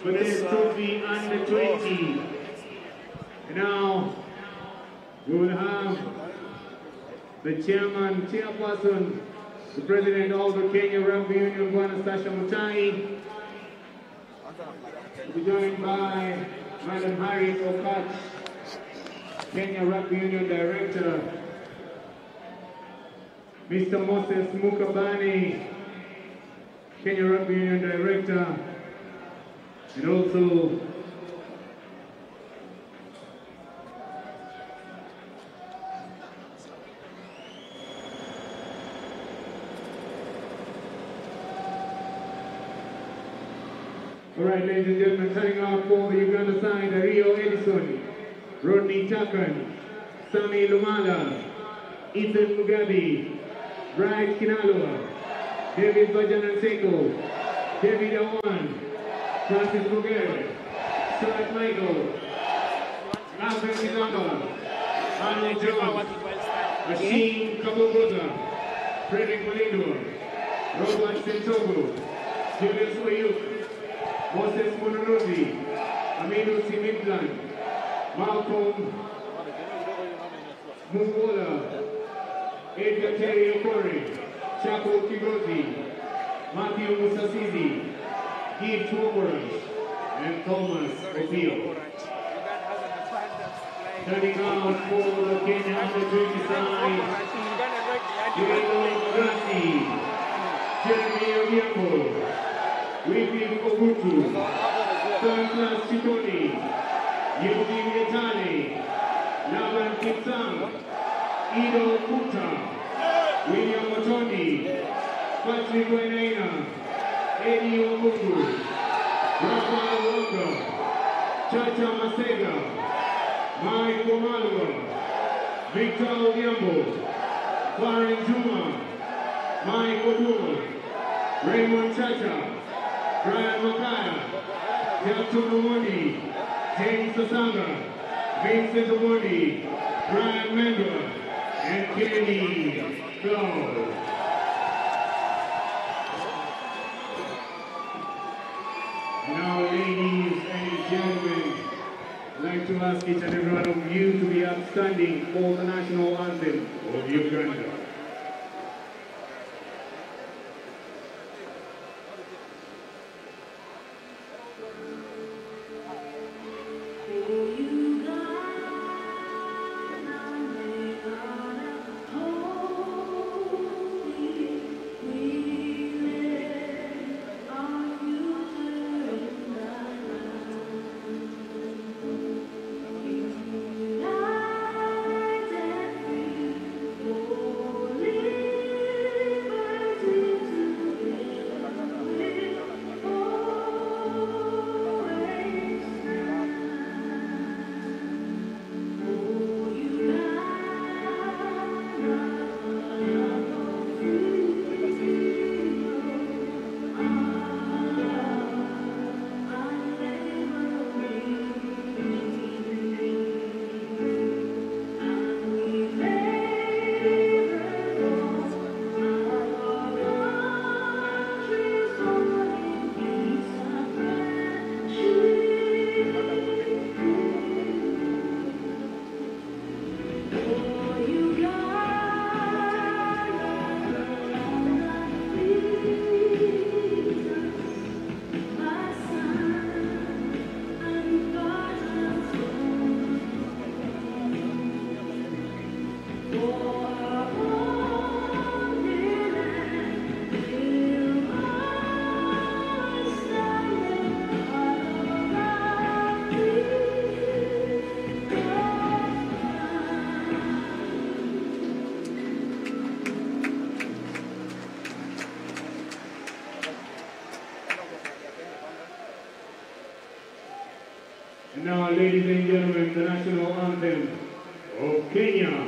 for this trophy under 20. And now we will have the chairperson, the president of the Kenya Rugby Union, Bwana Sasha Mutai, will be joined by Madam Harriet Okach, Kenya Rugby Union Director, Mr. Moses Mukabani, Kenya Rugby Union Director, and also all right, ladies and gentlemen, turning out for the Uganda side, Rio Edison, Rodney Takan, Sami Lumala, Ethan Mugabe, Bright Kinalua, David Bajananseko, David Awan, Francis Mugere, Stuart Michael, Alvin Kizamba, Arnold Jones, Machine Kabogota, Frederick Malindo, Robert Sentogo, Julius Oyuk, Moses Mononozi, Aminu Simidlan, Malcolm Mungola, Edgar Terry Okori, Chaco Kigozi, Matthew Musasizi, Guy Tuomoras, and Thomas Opio. Turning out for the Kenya under-20 side, Diego Grassi, Jeremy Obiambo, Wipi Ogutu, Douglas Chitoni, Yuki Mietani, Laban Kipsang, Ido Kuta, William Otoni, Patrick Wenena, Eddie Omugu, Rafael Wanga, Chacha Masega, Mike Omalua, Victor Obiambo, Warren Juma, Mike Oduma, Raymond Chacha, Brian Makaya, Jackson Omondi, James Sasanga, Vincent Omondi, Brian Mendwa, and Kenny Flow. Now, ladies and gentlemen, I'd like to ask each and every one of you to be outstanding for the national anthem of Uganda. And now, ladies and gentlemen, the national anthem of Kenya.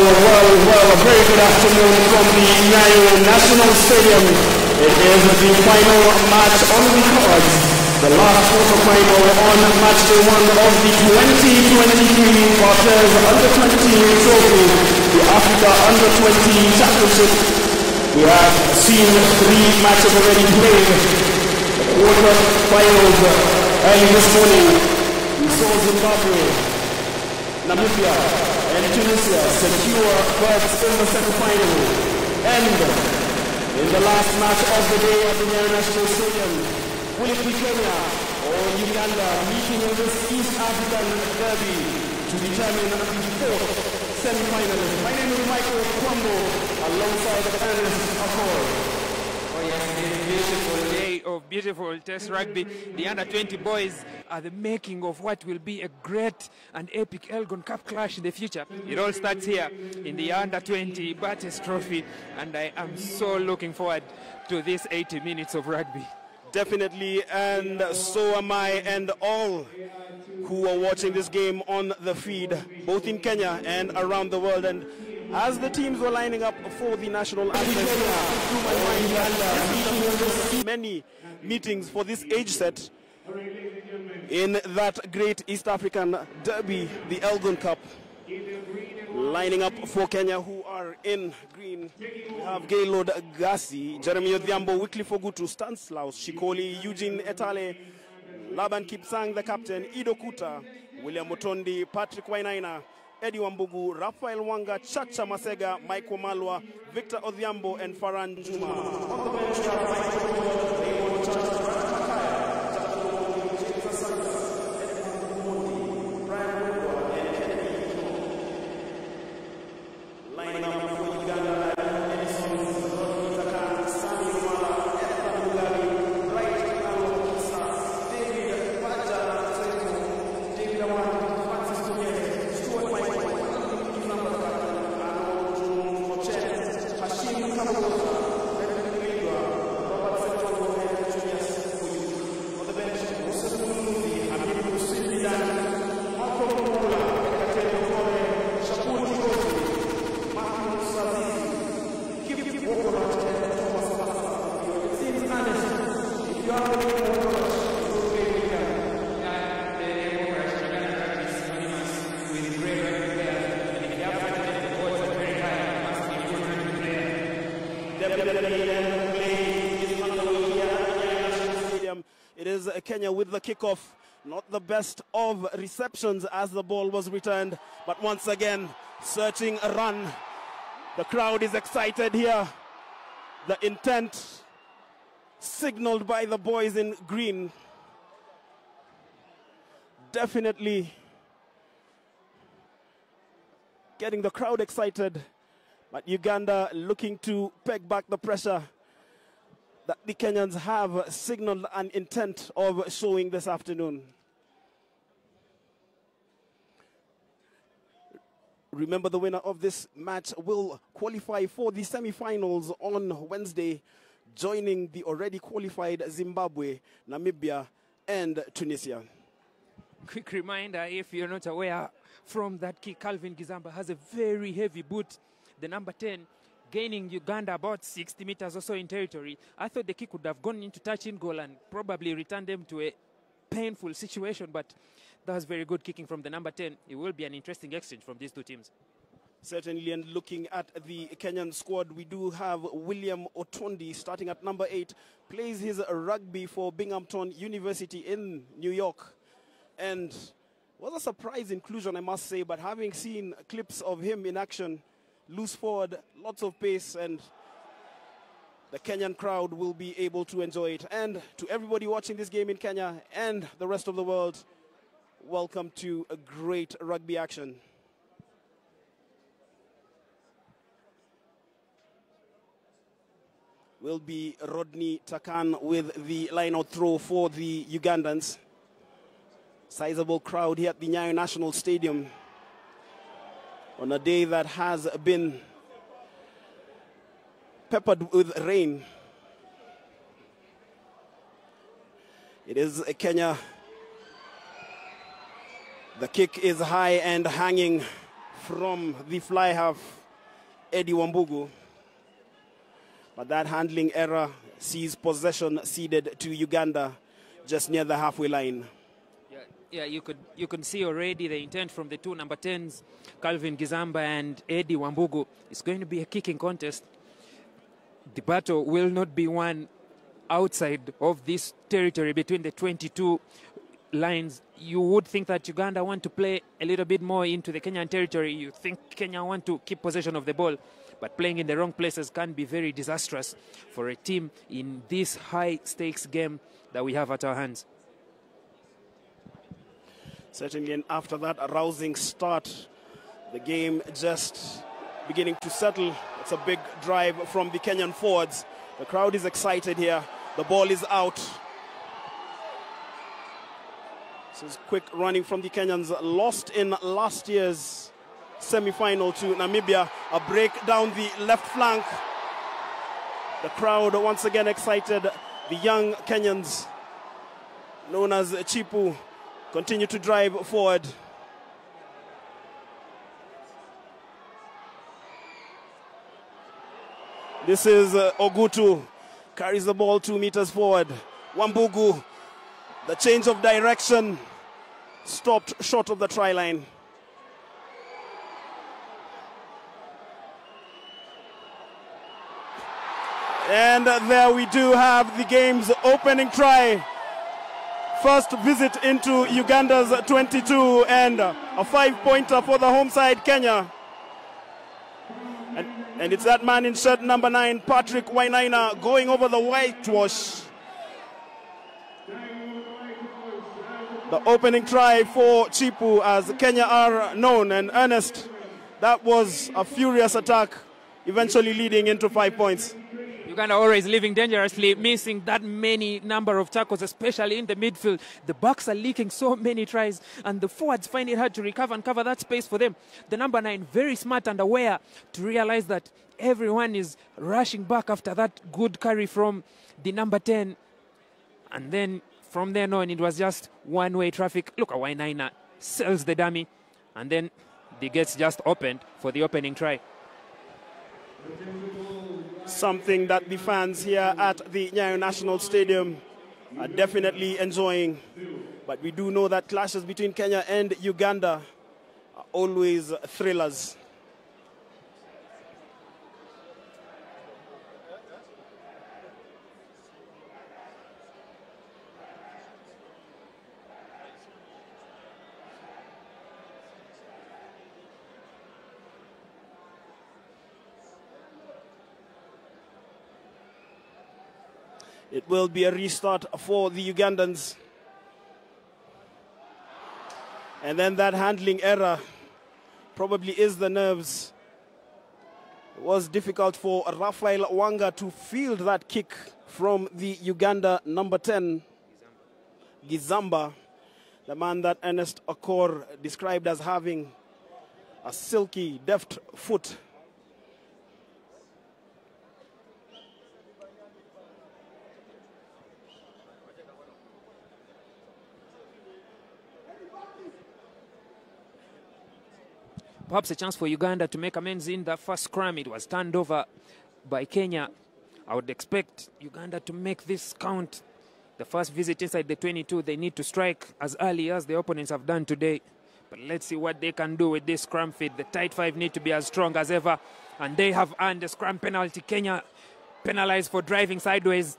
A very good afternoon from the Nyayo National Stadium. It is the final match on the cards. The last quarterfinal on match day 1 of the 2023 Barthes Under-20 Trophy, the Africa Under-20 Championship. We have seen 3 matches already played. The quarterfinals early this morning. We saw Zimbabwe, Namibia, and Tunisia secure berths in the semi-final. And in the last match of the day at the Nyayo National Stadium, will it be Kenya or Uganda meeting in this East African derby to determine the 4th semi-finalist? My name is Michael Kwambo, alongside the panelists of all. Oh yes, it is a beautiful day of beautiful test rugby. The under-20 boys are the making of what will be a great and epic Elgon Cup clash in the future. It all starts here in the under-20 Barthes Trophy, and I am so looking forward to this 80 minutes of rugby. Definitely, and so am I, and all who are watching this game on the feed, both in Kenya and around the world. And as the teams were lining up for the national anthem, many meetings for this age set in that great East African derby, the Elgon Cup. Lining up for Kenya, who are in green, we have Gaylord Gassi, Jeremy Odhiambo, Wycliffe Ogutu, Stanislaus Shikoli, Eugene Etale, Laban Kipsang, the captain, Ido Kuta, William Motondi, Patrick Wainaina, Eddie Wambugu, Raphael Wanga, Chacha Masega, Mike Wamalwa, Victor Odhiambo, and Farhan Juma. On the bench, we have Mike Raymond Chacha, Makaya, Jacobo, James Asanga, Edmund Mondi, Brian Wendwa, and Kennedy Kino. Lining up for Uganda, Edison, Rodney Takan, Sami Umala, Edna Mugabi, Bright Alo Kisa, David Baja, Seto, David Awan, Francis Tonye, Stuart Mike, Isamba Takan, Arno Jun Mochen, Hashim Kamoza, Edmund Lidwa, Robert Seto, and Julius Uyu. On the bench, Musa Munuzi, Hamid Hussein Bidan, Malcolm Mula, Ekatero Kore, Shakur Tikozi, It is Kenya with the kickoff. Not the best of receptions as the ball was returned, but once again, searching a run. The crowd is excited here. The intent signaled by the boys in green. Definitely getting the crowd excited. But Uganda looking to peg back the pressure that the Kenyans have signaled an intent of showing this afternoon. Remember, the winner of this match will qualify for the semi-finals on Wednesday, joining the already qualified Zimbabwe, Namibia, and Tunisia. Quick reminder, if you're not aware, from that kick, Calvin Gizamba has a very heavy boot, the number 10, gaining Uganda about 60 meters or so in territory. I thought the kick would have gone into touch-in goal and probably returned them to a painful situation, but that was very good kicking from the number 10. It will be an interesting exchange from these two teams. Certainly, and looking at the Kenyan squad, we do have William Otondi starting at number 8, plays his rugby for Binghamton University in New York, and was a surprise inclusion, I must say, but having seen clips of him in action, loose forward, lots of pace, and the Kenyan crowd will be able to enjoy it. And to everybody watching this game in Kenya and the rest of the world, welcome to a great rugby action. Will be Rodney Takan with the line-out throw for the Ugandans. Sizable crowd here at the Nyayo National Stadium on a day that has been peppered with rain. It is Kenya. The kick is high and hanging from the fly half, Eddie Wambugu. But that handling error sees possession ceded to Uganda just near the halfway line. Yeah, you can see already the intent from the two number 10s, Calvin Gizamba and Eddie Wambugu. It's going to be a kicking contest. The battle will not be won outside of this territory between the 22 lines. You would think that Uganda want to play a little bit more into the Kenyan territory. You think Kenya want to keep possession of the ball, but playing in the wrong places can be very disastrous for a team in this high-stakes game that we have at our hands. Certainly, and after that a rousing start, the game just beginning to settle. It's a big drive from the Kenyan forwards. The crowd is excited here. The ball is out. This is quick running from the Kenyans. Lost in last year's semi-final to Namibia. A break down the left flank. The crowd once again excited. The young Kenyans, known as Chipu, continue to drive forward. This is Ogutu, carries the ball 2 meters forward. Wambugu, the change of direction, stopped short of the try line. And there we do have the game's opening try. First visit into Uganda's 22 and a 5-pointer for the home side, Kenya. And it's that man in shirt number 9, Patrick Wainaina, going over the whitewash. The opening try for Chipu, as Kenya are known and earnest. That was a furious attack, eventually leading into 5 points. Uganda always living dangerously, missing that many number of tackles, especially in the midfield. The backs are leaking so many tries, and the forwards find it hard to recover and cover that space for them. The number 9, very smart and aware to realize that everyone is rushing back after that good carry from the number 10. And then from then on, it was just one-way traffic. Look at Wainaina, sells the dummy, and then the gates just opened for the opening try. Something that the fans here at the Nyayo National Stadium are definitely enjoying. But we do know that clashes between Kenya and Uganda are always thrillers. It will be a restart for the Ugandans. And then that handling error probably is the nerves. It was difficult for Raphael Wanga to field that kick from the Uganda number 10, Gizamba, the man that Ernest Okor described as having a silky, deft foot. Perhaps a chance for Uganda to make amends in the first scrum. It was turned over by Kenya. I would expect Uganda to make this count. The first visit inside the 22, they need to strike as early as the opponents have done today. But let's see what they can do with this scrum feed. The tight 5 need to be as strong as ever. And they have earned a scrum penalty. Kenya penalized for driving sideways.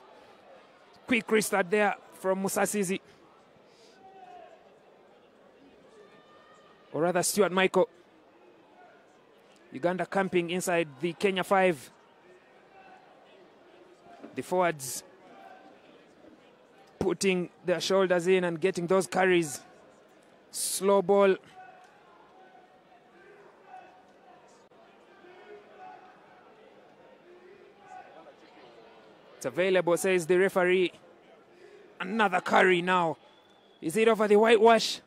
Quick restart there from Musasizi. Or rather, Stuart Michael. Uganda camping inside the Kenya 5. The forwards putting their shoulders in and getting those carries. Slow ball. It's available, says the referee. Another carry now. Is it over the whitewash?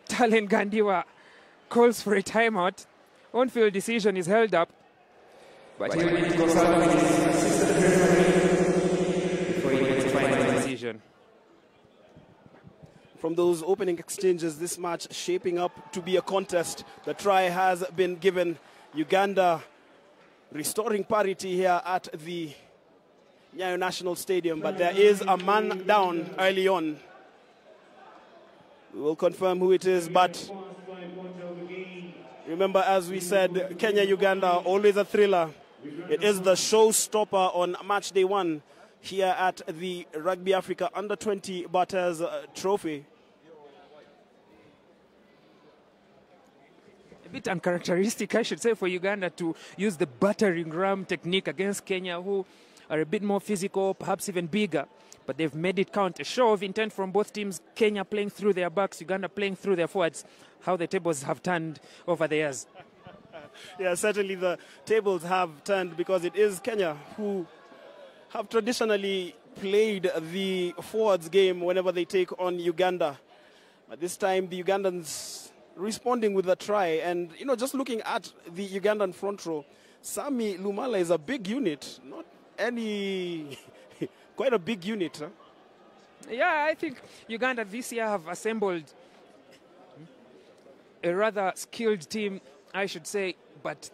Talen Gandiwa calls for a timeout. On-field decision is held up. But he will need to consult with his assistant referee before he makes a final decision. from those opening exchanges, this match shaping up to be a contest. The try has been given. Uganda restoring parity here at the Nyayo National Stadium, but there is a man down early on. We will confirm who it is, but remember, as we said, Kenya-Uganda, always a thriller. It is the showstopper on match day 1 here at the Rugby Africa Under-20 Barthes Trophy. A bit uncharacteristic, I should say, for Uganda to use the battering ram technique against Kenya, who are a bit more physical, perhaps even bigger. But they've made it count. A show of intent from both teams, Kenya playing through their backs, Uganda playing through their forwards. How the tables have turned over the years. Yeah, certainly the tables have turned, because it is Kenya who have traditionally played the forwards game whenever they take on Uganda. But this time the Ugandans responding with a try. And, you know, just looking at the Ugandan front row, Sami Lumala is a big unit, not any... quite a big unit, huh? Yeah, I think Uganda this year have assembled a rather skilled team, I should say. But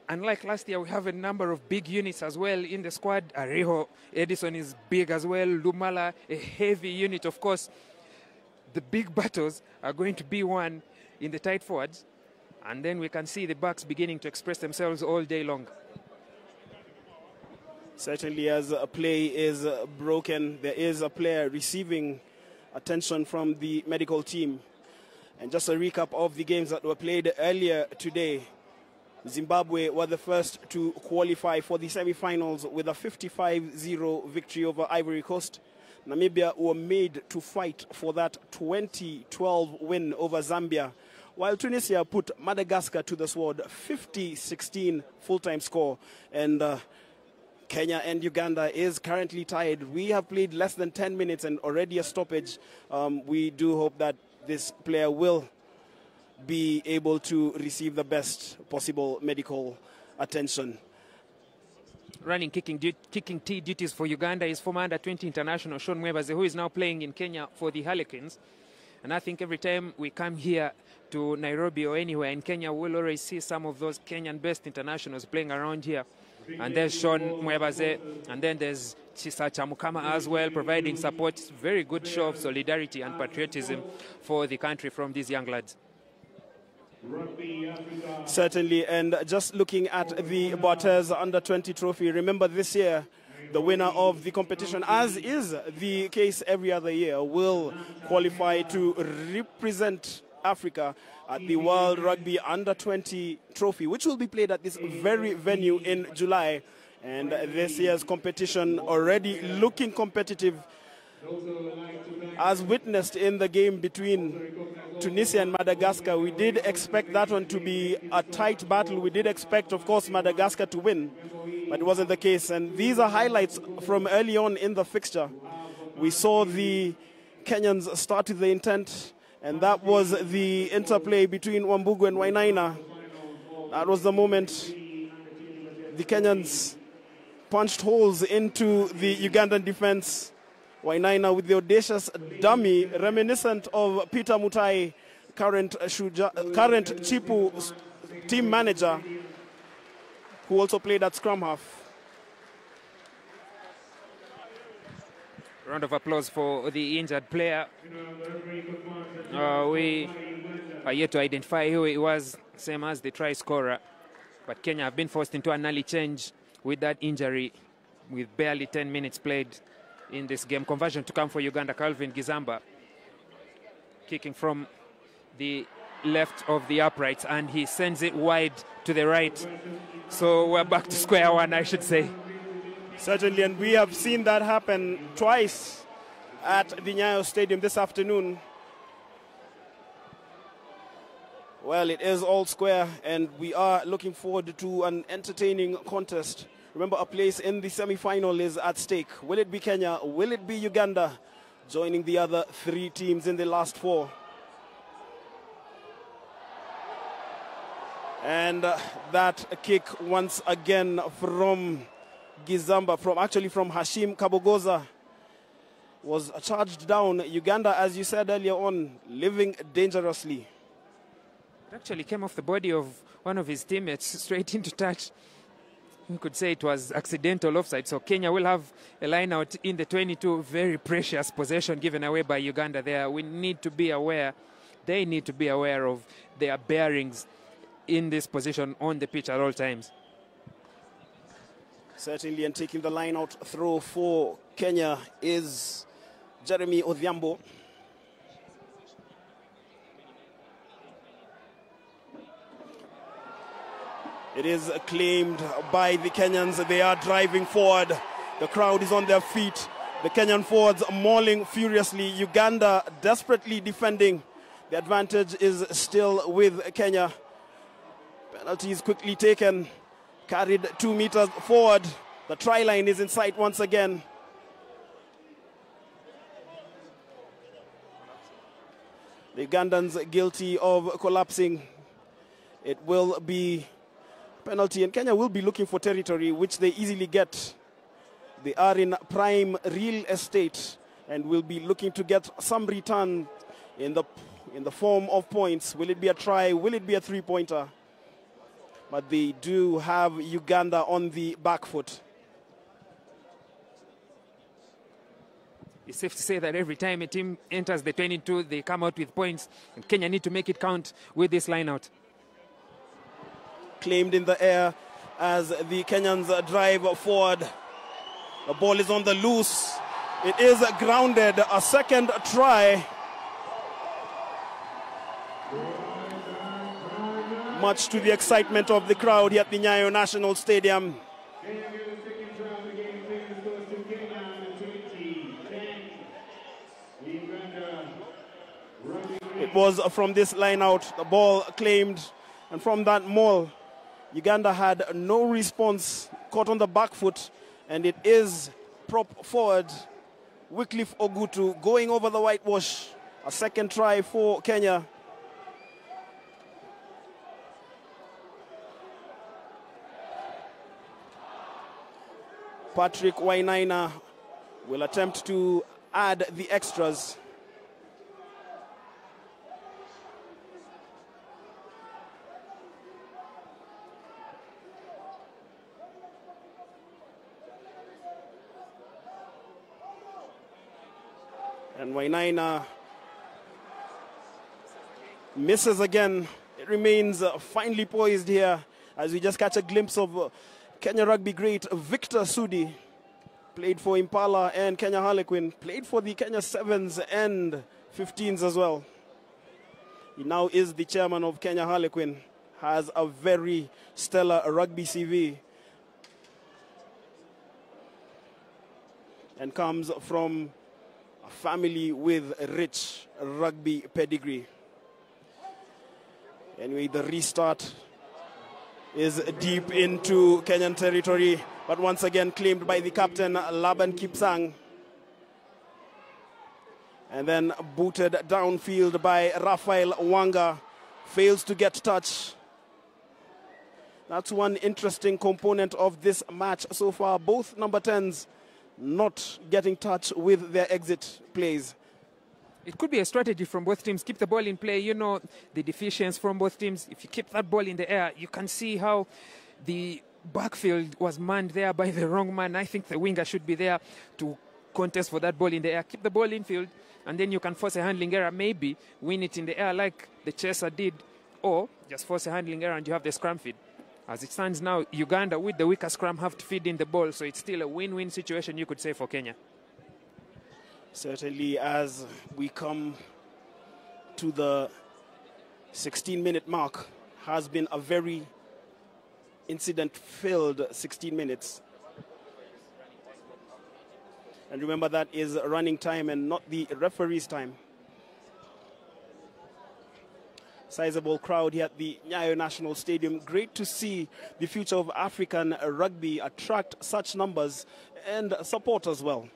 unlike last year, we have a number of big units as well in the squad. Ariho, Edison is big as well. Lumala, a heavy unit. Of course, the big battles are going to be won in the tight forwards. And then we can see the backs beginning to express themselves all day long. Certainly, as a play is broken, there is a player receiving attention from the medical team. And just a recap of the games that were played earlier today. Zimbabwe were the first to qualify for the semi-finals with a 55-0 victory over Ivory Coast. Namibia were made to fight for that 2012 win over Zambia, while Tunisia put Madagascar to the sword, 50-16 full-time score. And Kenya and Uganda is currently tied. We have played less than 10 minutes and already a stoppage. We do hope that this player will be able to receive the best possible medical attention. Running kicking tee duties for Uganda is former under-20 international Sean Mwebaze, who is now playing in Kenya for the Harlequins. And I think every time we come here to Nairobi or anywhere in Kenya, we'll always see some of those Kenyan-based internationals playing around here. And there's Sean Mwebaze, and then there's Chisa Chamukama as well, providing support. Very good show of solidarity and patriotism for the country from these young lads. Certainly, and just looking at the Barthes Under-20 trophy, remember this year, the winner of the competition, as is the case every other year, will qualify to represent Africa at the World Rugby Under-20 trophy, which will be played at this very venue in July. And this year's competition already looking competitive, as witnessed in the game between Tunisia and Madagascar. We did expect that one to be a tight battle. We did expect, of course, Madagascar to win, but it wasn't the case. And these are highlights from early on in the fixture. We saw the Kenyans start with the intent, and that was the interplay between Wambugu and Wainaina. That was the moment the Kenyans punched holes into the Ugandan defense. Wainaina with the audacious dummy, reminiscent of Peter Mutai, current Chipu team manager, who also played at scrum half. Round of applause for the injured player. We are yet to identify who it was, same as the try scorer. But Kenya have been forced into an early change with that injury, with barely 10 minutes played in this game. Conversion to come for Uganda. Calvin Gizamba kicking from the left of the uprights, and he sends it wide to the right. So we're back to square one, I should say. Certainly, and we have seen that happen twice at the Nyayo Stadium this afternoon. Well, it is all square, and we are looking forward to an entertaining contest. Remember, a place in the semi-final is at stake. Will it be Kenya? Will it be Uganda joining the other three teams in the last four? And that kick once again from Gizamba, from Hashim Kabogoza. was charged down. Uganda, as you said earlier on, living dangerously. It actually came off the body of one of his teammates straight into touch. We could say it was accidental offside. So Kenya will have a line out in the 22. Very precious possession given away by Uganda there. We need to be aware. They need to be aware of their bearings in this position on the pitch at all times. Certainly, and taking the line out throw for Kenya is Jeremy Odhiambo. It is claimed by the Kenyans. They are driving forward. The crowd is on their feet. The Kenyan forwards mauling furiously. Uganda desperately defending. The advantage is still with Kenya. Penalty is quickly taken. Carried 2 meters forward. The try line is in sight once again. The Ugandans guilty of collapsing. It will be penalty, and Kenya will be looking for territory, which they easily get. They are in prime real estate and will be looking to get some return in the form of points. Will it be a try? Will it be a three-pointer? But they do have Uganda on the back foot. It's safe to say that every time a team enters the 22, they come out with points, and Kenya need to make it count with this line out. Claimed in the air as the Kenyans drive forward. The ball is on the loose. It is grounded. A second try. Much to the excitement of the crowd here at the Nyayo National Stadium. It was from this line out. The ball claimed, and from that maul, Uganda had no response, caught on the back foot, and it is prop forward. Wycliffe Ogutu going over the whitewash. A second try for Kenya. Patrick Wainaina will attempt to add the extras. And Wainaina misses again. It remains finely poised here as we just catch a glimpse of Kenya rugby great Victor Sudi. Played for Impala and Kenya Harlequin. Played for the Kenya 7s and 15s as well. He now is the chairman of Kenya Harlequin. Has a very stellar rugby CV. And comes from a family with a rich rugby pedigree. Anyway, the restart is deep into Kenyan territory, but once again claimed by the captain, Laban Kipsang. And then booted downfield by Raphael Wanga. Fails to get touch. That's one interesting component of this match so far. Both number 10s not getting touch with their exit plays. It could be a strategy from both teams. Keep the ball in play. You know the deficiency from both teams. If you keep that ball in the air, you can see how the backfield was manned there by the wrong man. I think the winger should be there to contest for that ball in the air. Keep the ball in field, and then you can force a handling error. Maybe win it in the air like the chaser did, or just force a handling error and you have the scrum feed. As it stands now, Uganda with the weaker scrum have to feed in the ball, so it's still a win-win situation, you could say, for Kenya. Certainly, as we come to the 16-minute mark, has been a very incident-filled 16 minutes. And remember, that is running time and not the referee's time. Sizable crowd here at the Nyayo National Stadium. Great to see the future of African rugby attract such numbers and support as well.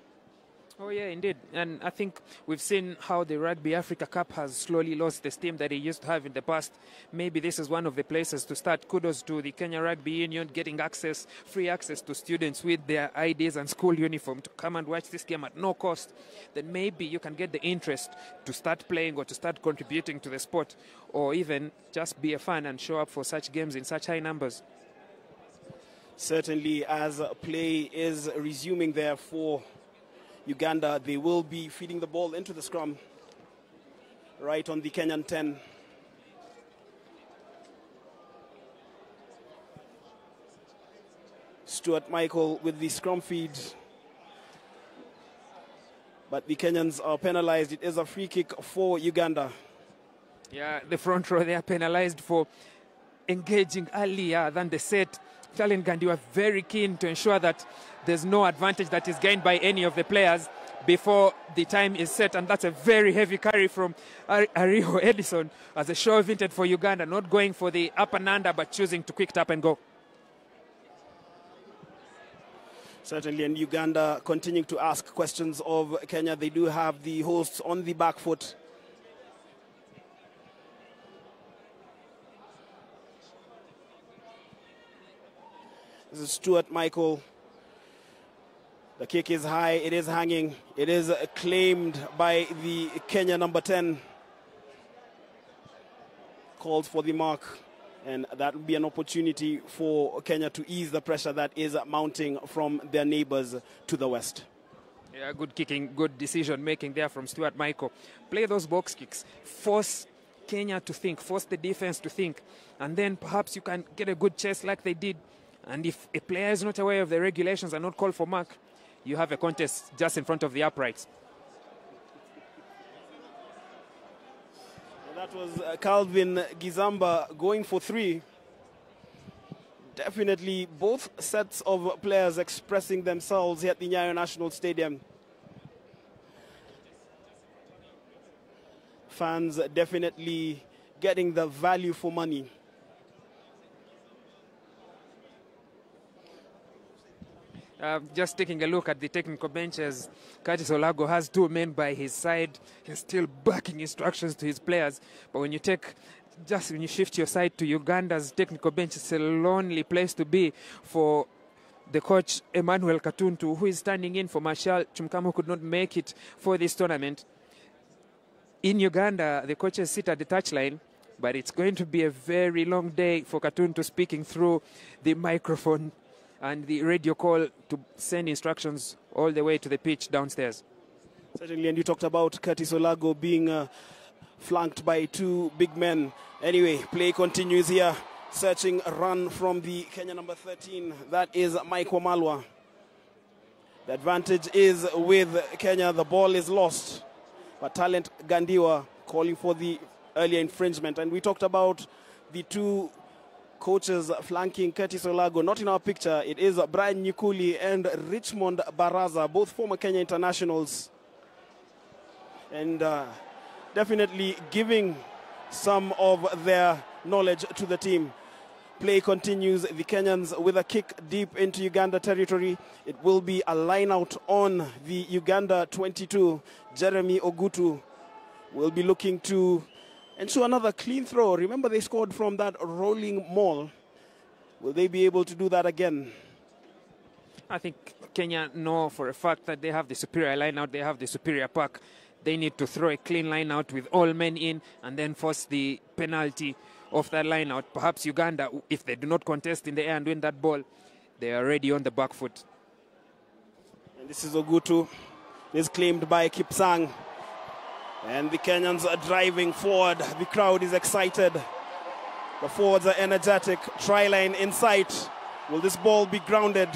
Oh, yeah, indeed. And I think we've seen how the Rugby Africa Cup has slowly lost the steam that it used to have in the past. Maybe this is one of the places to start. Kudos to the Kenya Rugby Union getting access, free access to students with their IDs and school uniform to come and watch this game at no cost. Then maybe you can get the interest to start playing or to start contributing to the sport, or even just be a fan and show up for such games in such high numbers. Certainly, as play is resuming there for Uganda, they will be feeding the ball into the scrum right on the Kenyan 10. Stuart Michael with the scrum feed, but the Kenyans are penalized. It is a free kick for Uganda. Yeah, the front row, they are penalized for engaging earlier than the set. Talent Gandhi were very keen to ensure that there's no advantage that is gained by any of the players before the time is set, and that's a very heavy carry from Ariho Edison as a shove intended for Uganda, not going for the up and under but choosing to quick tap and go. Certainly, and Uganda continuing to ask questions of Kenya. They do have the hosts on the back foot. This is Stuart Michael. The kick is high, it is hanging, it is claimed by the Kenya number 10. Called for the mark, and that will be an opportunity for Kenya to ease the pressure that is mounting from their neighbors to the west. Yeah, good kicking, good decision making there from Stuart Michael. Play those box kicks, force Kenya to think, force the defense to think, and then perhaps you can get a good chase like they did. And if a player is not aware of the regulations and not called for mark, you have a contest just in front of the uprights. Well, that was Calvin Gizamba going for 3. Definitely both sets of players expressing themselves here at the Nyayo National Stadium. Fans definitely getting the value for money. Just taking a look at the technical benches, Curtis Olago has 2 men by his side. He's still backing instructions to his players. But when you shift your side to Uganda's technical bench, it's a lonely place to be for the coach Emmanuel Katuntu, who is standing in for Marshall Chumkamo, who could not make it for this tournament. In Uganda, the coaches sit at the touchline, but it's going to be a very long day for Katuntu speaking through the microphone and the radio call to send instructions all the way to the pitch downstairs. Certainly, and you talked about Curtis Olago being flanked by 2 big men. Anyway, play continues here. Searching run from the Kenya number 13. That is Mike Wamalwa. The advantage is with Kenya. The ball is lost. But Talent Gandiwa calling for the earlier infringement. And we talked about the 2 coaches flanking Curtis Olago. Not in our picture. It is Brian Nyukuli and Richmond Baraza, both former Kenya internationals. And definitely giving some of their knowledge to the team. Play continues. The Kenyans with a kick deep into Uganda territory. It will be a line out on the Uganda 22. Jeremy Ogutu will be looking to ensure another clean throw. Remember, they scored from that rolling maul. Will they be able to do that again? I think Kenya know for a fact that they have the superior line out, they have the superior pack. They need to throw a clean line out with all men in and then force the penalty of that line out. Perhaps Uganda, if they do not contest in the air and win that ball, they are already on the back foot. And this is Ogutu. This is claimed by Kipsang. And the Kenyans are driving forward. The crowd is excited. The forwards are energetic. Try line in sight. Will this ball be grounded?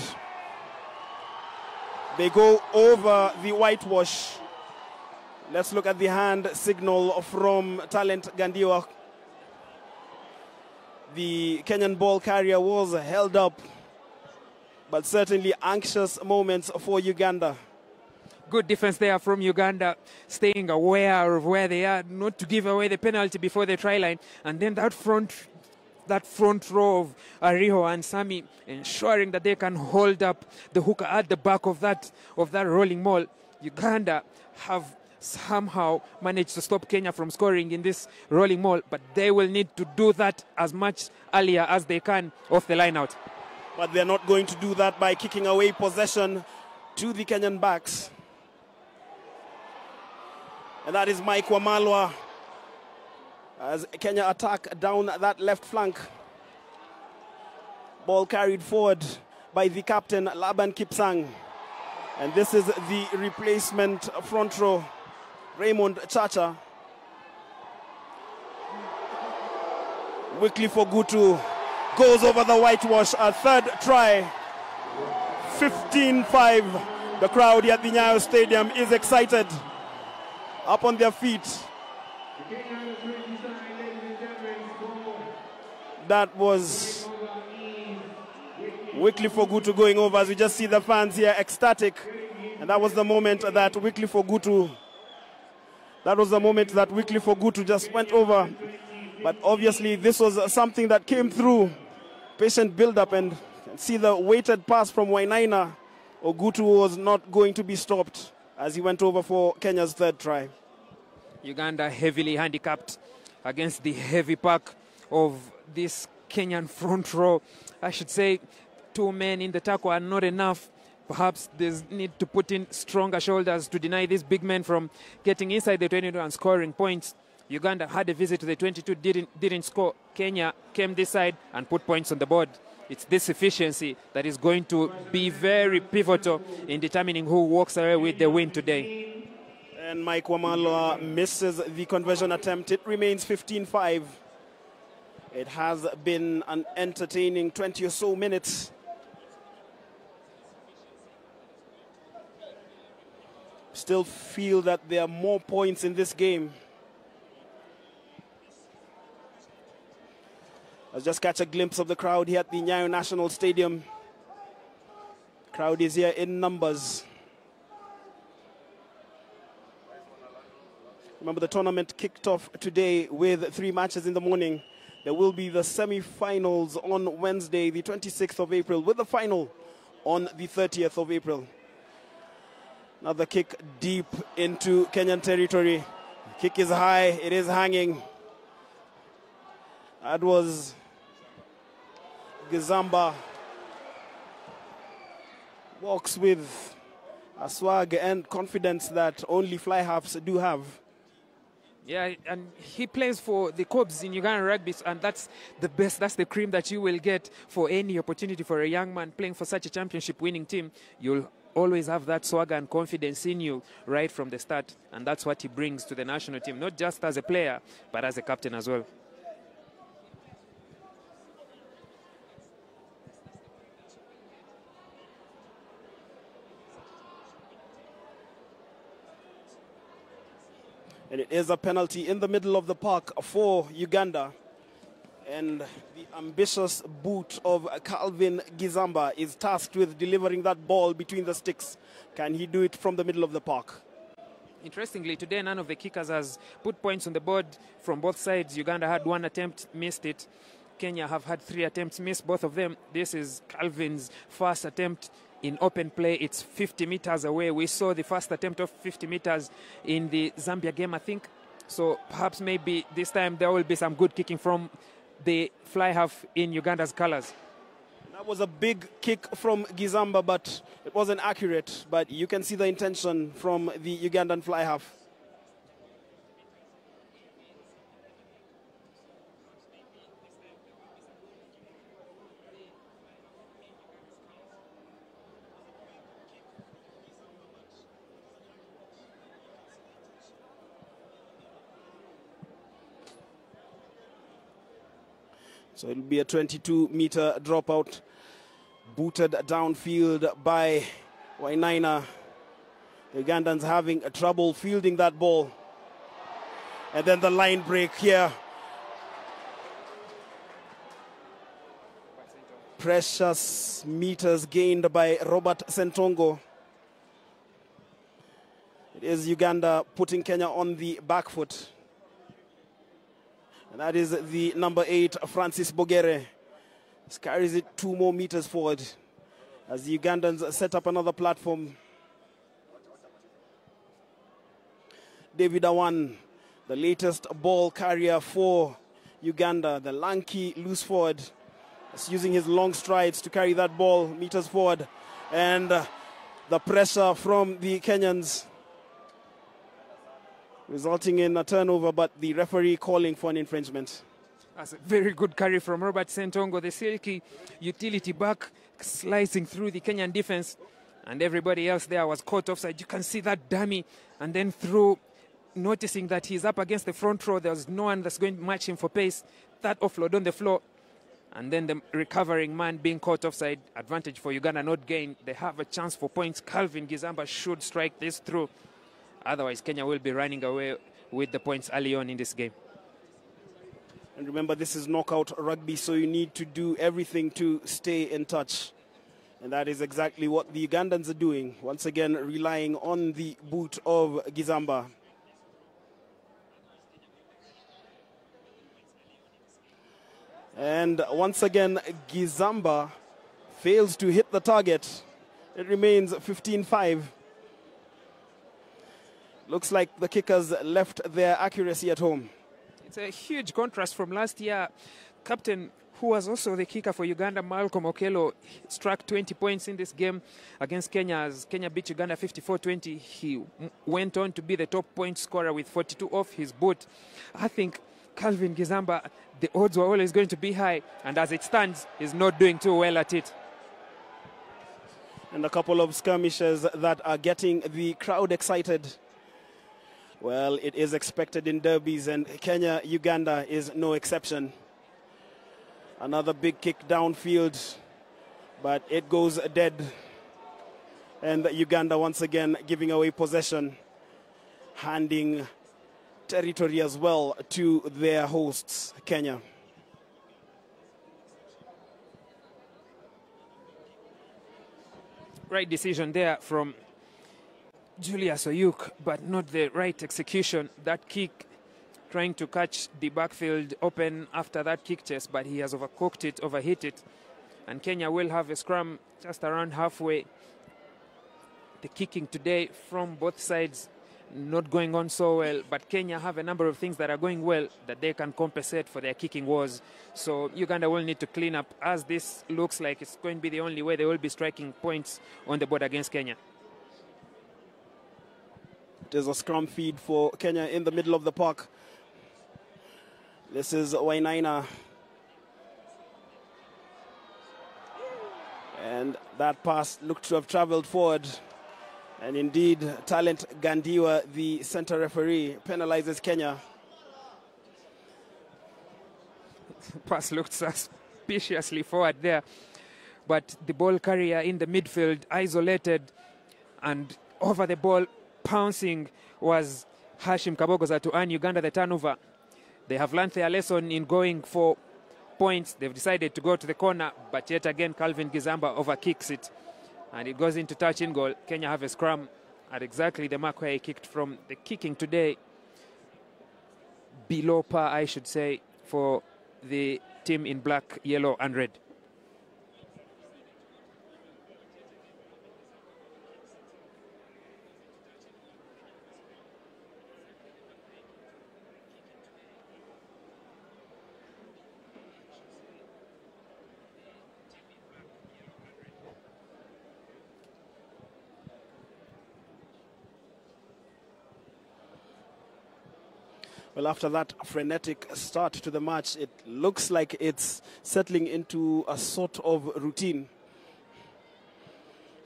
They go over the whitewash. Let's look at the hand signal from Talent Gandiwa. The Kenyan ball carrier was held up, but certainly anxious moments for Uganda. Good defense there from Uganda, staying aware of where they are, not to give away the penalty before the try line. And then that front row of Ariho and Sami ensuring that they can hold up the hooker at the back of that rolling maul. Uganda have somehow managed to stop Kenya from scoring in this rolling maul, but they will need to do that as much earlier as they can off the line out. But they're not going to do that by kicking away possession to the Kenyan backs. And that is Mike Wamalwa as Kenya attack down that left flank. Ball carried forward by the captain, Laban Kipsang. And this is the replacement front row, Raymond Chacha. Wycliffe Ogutu goes over the whitewash, a third try. 15-5. The crowd here at the Nyayo Stadium is excited. Up on their feet. That was Wycliffe Ogutu going over, as we just see the fans here ecstatic. And that was the moment that Wycliffe Ogutu just went over. But obviously this was something that came through patient build-up, and see the weighted pass from Wainaina. Ogutu was not going to be stopped as he went over for Kenya's third try. Uganda heavily handicapped against the heavy pack of this Kenyan front row. I should say 2 men in the tackle are not enough. Perhaps there's need to put in stronger shoulders to deny these big men from getting inside the 22 and scoring points. Uganda had a visit to the 22, didn't score. Kenya came this side and put points on the board. It's this efficiency that is going to be very pivotal in determining who walks away with the win today. And Mike Wamalwa misses the conversion attempt. It remains 15-5. It has been an entertaining 20 or so minutes. Still feel that there are more points in this game. Let's just catch a glimpse of the crowd here at the Nyayo National Stadium. Crowd is here in numbers. Remember, the tournament kicked off today with 3 matches in the morning. There will be the semi-finals on Wednesday, the 26th of April, with the final on the 30th of April. Another kick deep into Kenyan territory. Kick is high, it is hanging. That was Gizamba. Walks with a swag and confidence that only fly halves do have. Yeah, and he plays for the Cobs in Uganda Rugby, and that's the best, that's the cream that you will get for any opportunity for a young man playing for such a championship-winning team. You'll always have that swagger and confidence in you right from the start, and that's what he brings to the national team, not just as a player, but as a captain as well. And it is a penalty in the middle of the park for Uganda. And the ambitious boot of Calvin Gizamba is tasked with delivering that ball between the sticks. Can he do it from the middle of the park? Interestingly, today none of the kickers has put points on the board from both sides. Uganda had 1 attempt, missed it. Kenya have had 3 attempts, missed both of them. This is Calvin's first attempt in open play. It's 50 meters away. We saw the first attempt of 50 meters in the Zambia game, I think. So perhaps maybe this time there will be some good kicking from the fly half in Uganda's colors. That was a big kick from Gizamba, but it wasn't accurate. But you can see the intention from the Ugandan fly half. So it'll be a 22-meter dropout, booted downfield by Wainaina. The Ugandans having trouble fielding that ball. And then the line break here. Precious meters gained by Robert Sentongo. It is Uganda putting Kenya on the back foot. And that is the number 8, Francis Bogere. This carries it 2 more meters forward as the Ugandans set up another platform. David Awan, the latest ball carrier for Uganda, the lanky loose forward, is using his long strides to carry that ball meters forward. And the pressure from the Kenyans resulting in a turnover, but the referee calling for an infringement. That's a very good carry from Robert Sentongo, the silky utility back, slicing through the Kenyan defense, and everybody else there was caught offside. You can see that dummy, and then through, noticing that he's up against the front row, there's no one that's going to match him for pace. That offload on the floor, and then the recovering man being caught offside. Advantage for Uganda, not gain. They have a chance for points. Calvin Gizamba should strike this through. Otherwise, Kenya will be running away with the points early on in this game. And remember, this is knockout rugby, so you need to do everything to stay in touch. And that is exactly what the Ugandans are doing. Once again, relying on the boot of Gizamba. And once again, Gizamba fails to hit the target. It remains 15-5. Looks like the kickers left their accuracy at home. It's a huge contrast from last year. Captain, who was also the kicker for Uganda, Malcolm Okello, struck 20 points in this game against Kenya as Kenya beat Uganda 54-20. He went on to be the top point scorer with 42 off his boot. I think Calvin Gizamba, the odds were always going to be high, and as it stands, he's not doing too well at it. And a couple of skirmishes that are getting the crowd excited. Well, it is expected in derbies, and Kenya-Uganda is no exception. Another big kick downfield, but it goes dead. And Uganda once again giving away possession, handing territory as well to their hosts, Kenya. Right decision there from Julius Oyuk, but not the right execution. That kick, trying to catch the backfield open after that kick chase, but he has overcooked it, overhit it. And Kenya will have a scrum just around halfway. The kicking today from both sides not going on so well, but Kenya have a number of things that are going well that they can compensate for their kicking woes. So Uganda will need to clean up, as this looks like it's going to be the only way they will be striking points on the board against Kenya. There's a scrum feed for Kenya in the middle of the park. This is Wainaina. And that pass looked to have traveled forward. And indeed, Talent Gandiwa, the center referee, penalizes Kenya. Pass looked suspiciously forward there. But the ball carrier in the midfield, isolated, and over the ball, pouncing, was Hashim Kabogoza to earn Uganda the turnover. They have learned their lesson in going for points. They've decided to go to the corner, but yet again, Calvin Gizamba overkicks it. And it goes into touch in goal. Kenya have a scrum at exactly the mark where he kicked from. The kicking today, below par, I should say, for the team in black, yellow, and red. Well, after that frenetic start to the match, it looks like it's settling into a sort of routine.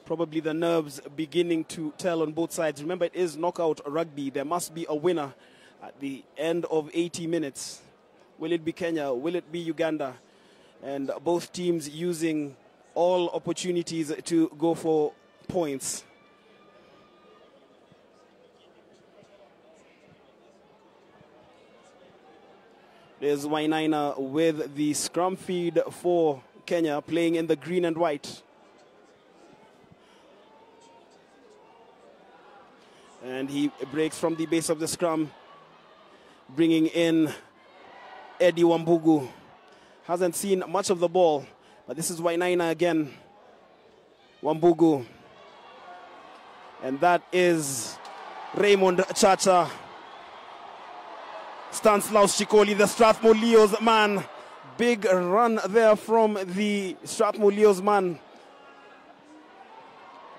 Probably the nerves beginning to tell on both sides. Remember, it is knockout rugby. There must be a winner at the end of 80 minutes. Will it be Kenya? Will it be Uganda? And both teams using all opportunities to go for points. There's Wainaina with the scrum feed for Kenya, playing in the green and white. And he breaks from the base of the scrum, bringing in Eddie Wambugu. Hasn't seen much of the ball, but this is Wainaina again. Wambugu. And that is Raymond Chacha Stanislaus Chikoli, the Strathmore Leos man. Big run there from the Strathmore Leos man.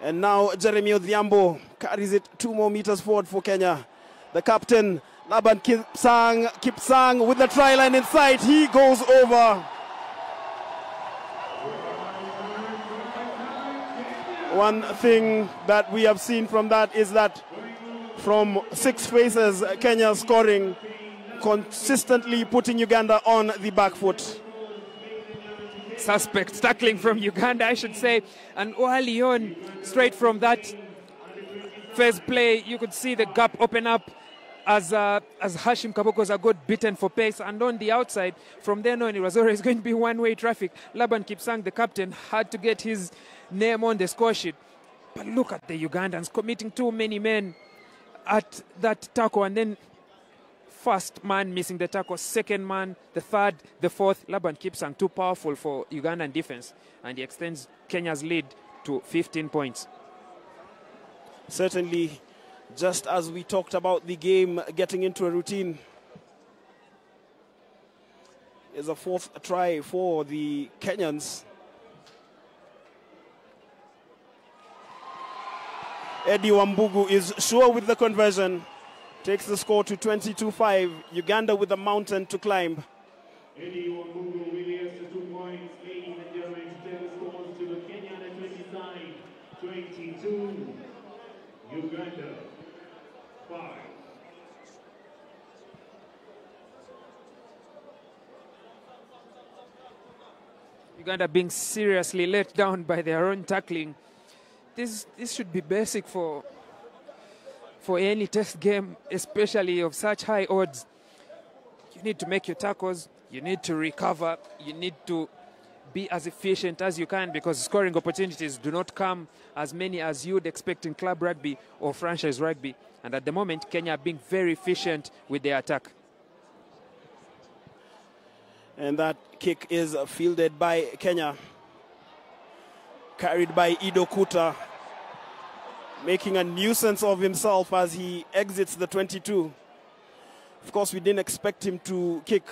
And now Jeremy Odhiambo carries it 2 more meters forward for Kenya. The captain, Laban Kipsang with the try line in sight. He goes over. One thing that we have seen from that is that from 6 faces, Kenya scoring, consistently putting Uganda on the back foot. Suspect tackling from Uganda, I should say. And early on, straight from that first play, you could see the gap open up as Hashim Kabokoza got beaten for pace. And on the outside, from then on, it was always going to be one-way traffic. Laban Kipsang, the captain, had to get his name on the score sheet. But look at the Ugandans committing too many men at that tackle, and then first man missing the tackle, second man, the third, the fourth. Laban Kipsang too powerful for Ugandan defense, and he extends Kenya's lead to 15 points. Certainly, just as we talked about the game getting into a routine, is a 4th try for the Kenyans. Eddie Wambugu is sure with the conversion. Takes the score to 22-5. Uganda with a mountain to climb. Eddie Wambugu with the extra 2 points. Ladies and gentlemen, to take the scores to the Kenya under 20 side. 22, Uganda 5. Uganda being seriously let down by their own tackling. This should be basic for any test game, especially of such high odds. You need to make your tackles, you need to recover, you need to be as efficient as you can, because scoring opportunities do not come as many as you would expect in club rugby or franchise rugby. And at the moment, Kenya are being very efficient with their attack. And that kick is fielded by Kenya. Carried by Ido Kuta, making a nuisance of himself as he exits the 22. Of course, we didn't expect him to kick.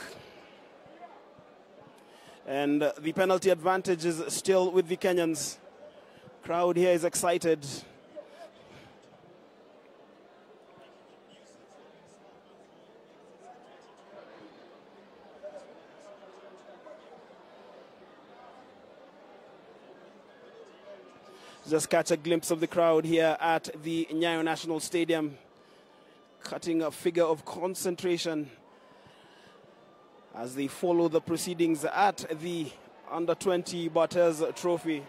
And the penalty advantage is still with the Kenyans. Crowd here is excited. Just catch a glimpse of the crowd here at the Nyayo National Stadium, cutting a figure of concentration as they follow the proceedings at the Under-20 Barthes Trophy.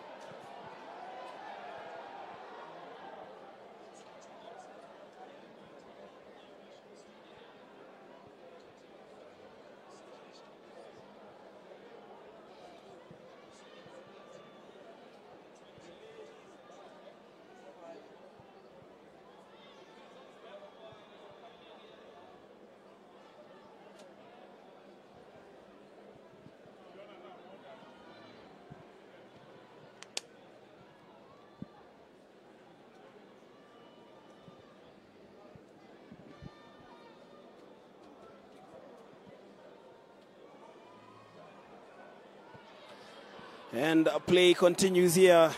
And play continues here.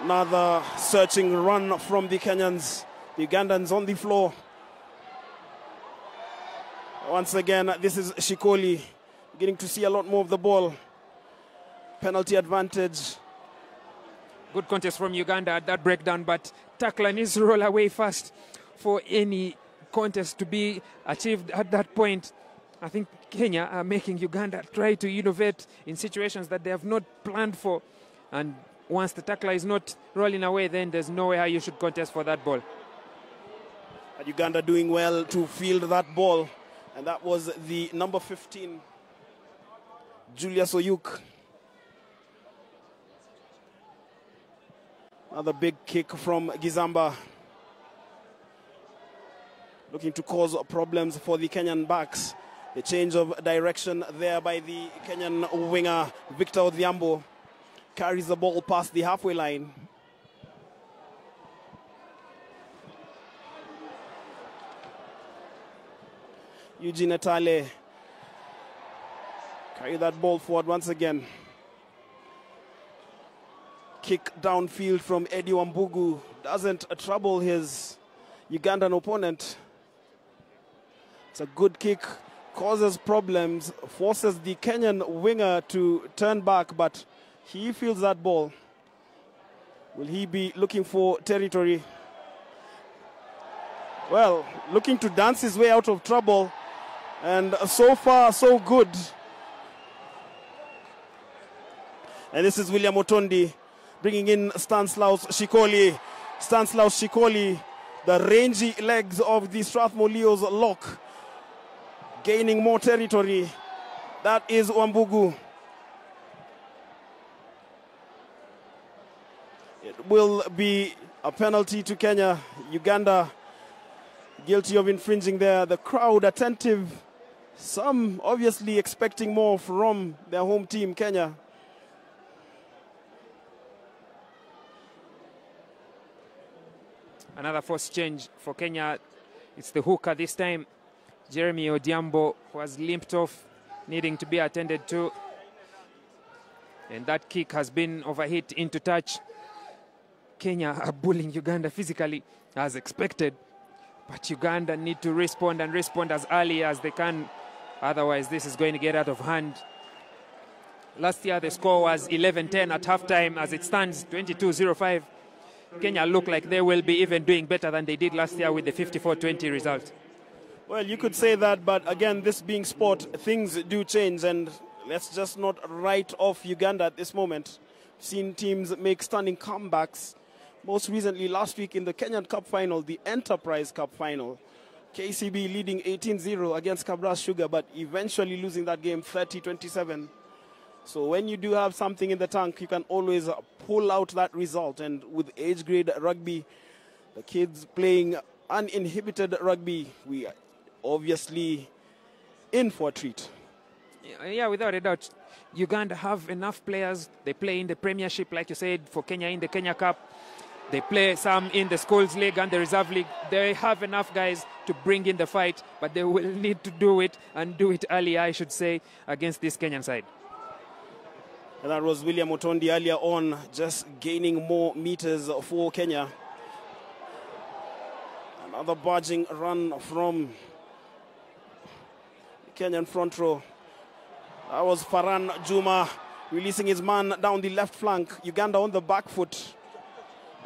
Another searching run from the Kenyans. The Ugandans on the floor. Once again, this is Shikoli getting to see a lot more of the ball. Penalty advantage. Good contest from Uganda at that breakdown, but tackler needs to roll away fast for any contest to be achieved at that point. I think Kenya are making Uganda try to innovate in situations that they have not planned for. And once the tackler is not rolling away, then there's no way how you should contest for that ball. And Uganda doing well to field that ball. And that was the number 15, Julius Oyuk. Another big kick from Gizamba. Looking to cause problems for the Kenyan backs. The change of direction there by the Kenyan winger, Victor Odhiambo. Carries the ball past the halfway line. Eugene Etale carry that ball forward once again. Kick downfield from Eddie Wambugu doesn't trouble his Ugandan opponent. It's a good kick, causes problems, forces the Kenyan winger to turn back, but he feels that ball. Will he be looking for territory? Well, looking to dance his way out of trouble, and so far so good. And this is William Otondi bringing in Stanislaus Shikoli. Stanislaus Shikoli, the rangy legs of the Strathmore Leos lock, gaining more territory. That is Wambugu. It will be a penalty to Kenya. Uganda guilty of infringing there. The crowd attentive. Some obviously expecting more from their home team, Kenya. Another forced change for Kenya. It's the hooker this time. Jeremy Odiambo was limped off, needing to be attended to. And that kick has been overhit into touch. Kenya are bullying Uganda physically as expected. But Uganda need to respond and respond as early as they can. Otherwise, this is going to get out of hand. Last year, the score was 11-10 at halftime. As it stands, 22-05. Kenya look like they will be even doing better than they did last year with the 54-20 result. Well, you could say that, but again, this being sport, things do change, and let's just not write off Uganda at this moment. We've seen teams make stunning comebacks. Most recently, last week in the Kenyan Cup final, the Enterprise Cup final, KCB leading 18-0 against Kabras Sugar, but eventually losing that game 30-27. So when you do have something in the tank, you can always pull out that result. And with age grade rugby, the kids playing uninhibited rugby, we are obviously in for a treat. Yeah, without a doubt. Uganda have enough players. They play in the Premiership, like you said, for Kenya in the Kenya Cup. They play some in the Schools League and the Reserve League. They have enough guys to bring in the fight, but they will need to do it, and do it early, I should say, against this Kenyan side. And that was William Otondi earlier on, just gaining more meters for Kenya. Another barging run from the Kenyan front row. That was Faran Juma releasing his man down the left flank. Uganda on the back foot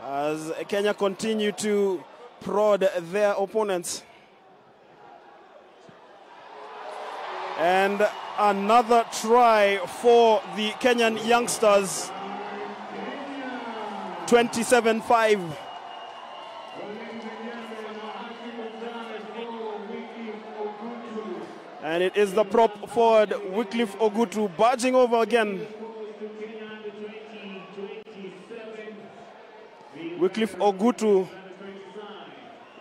as Kenya continue to prod their opponents. And another try for the Kenyan youngsters. 27-5. And it is the prop forward, Wycliffe Ogutu, barging over again. Wycliffe Ogutu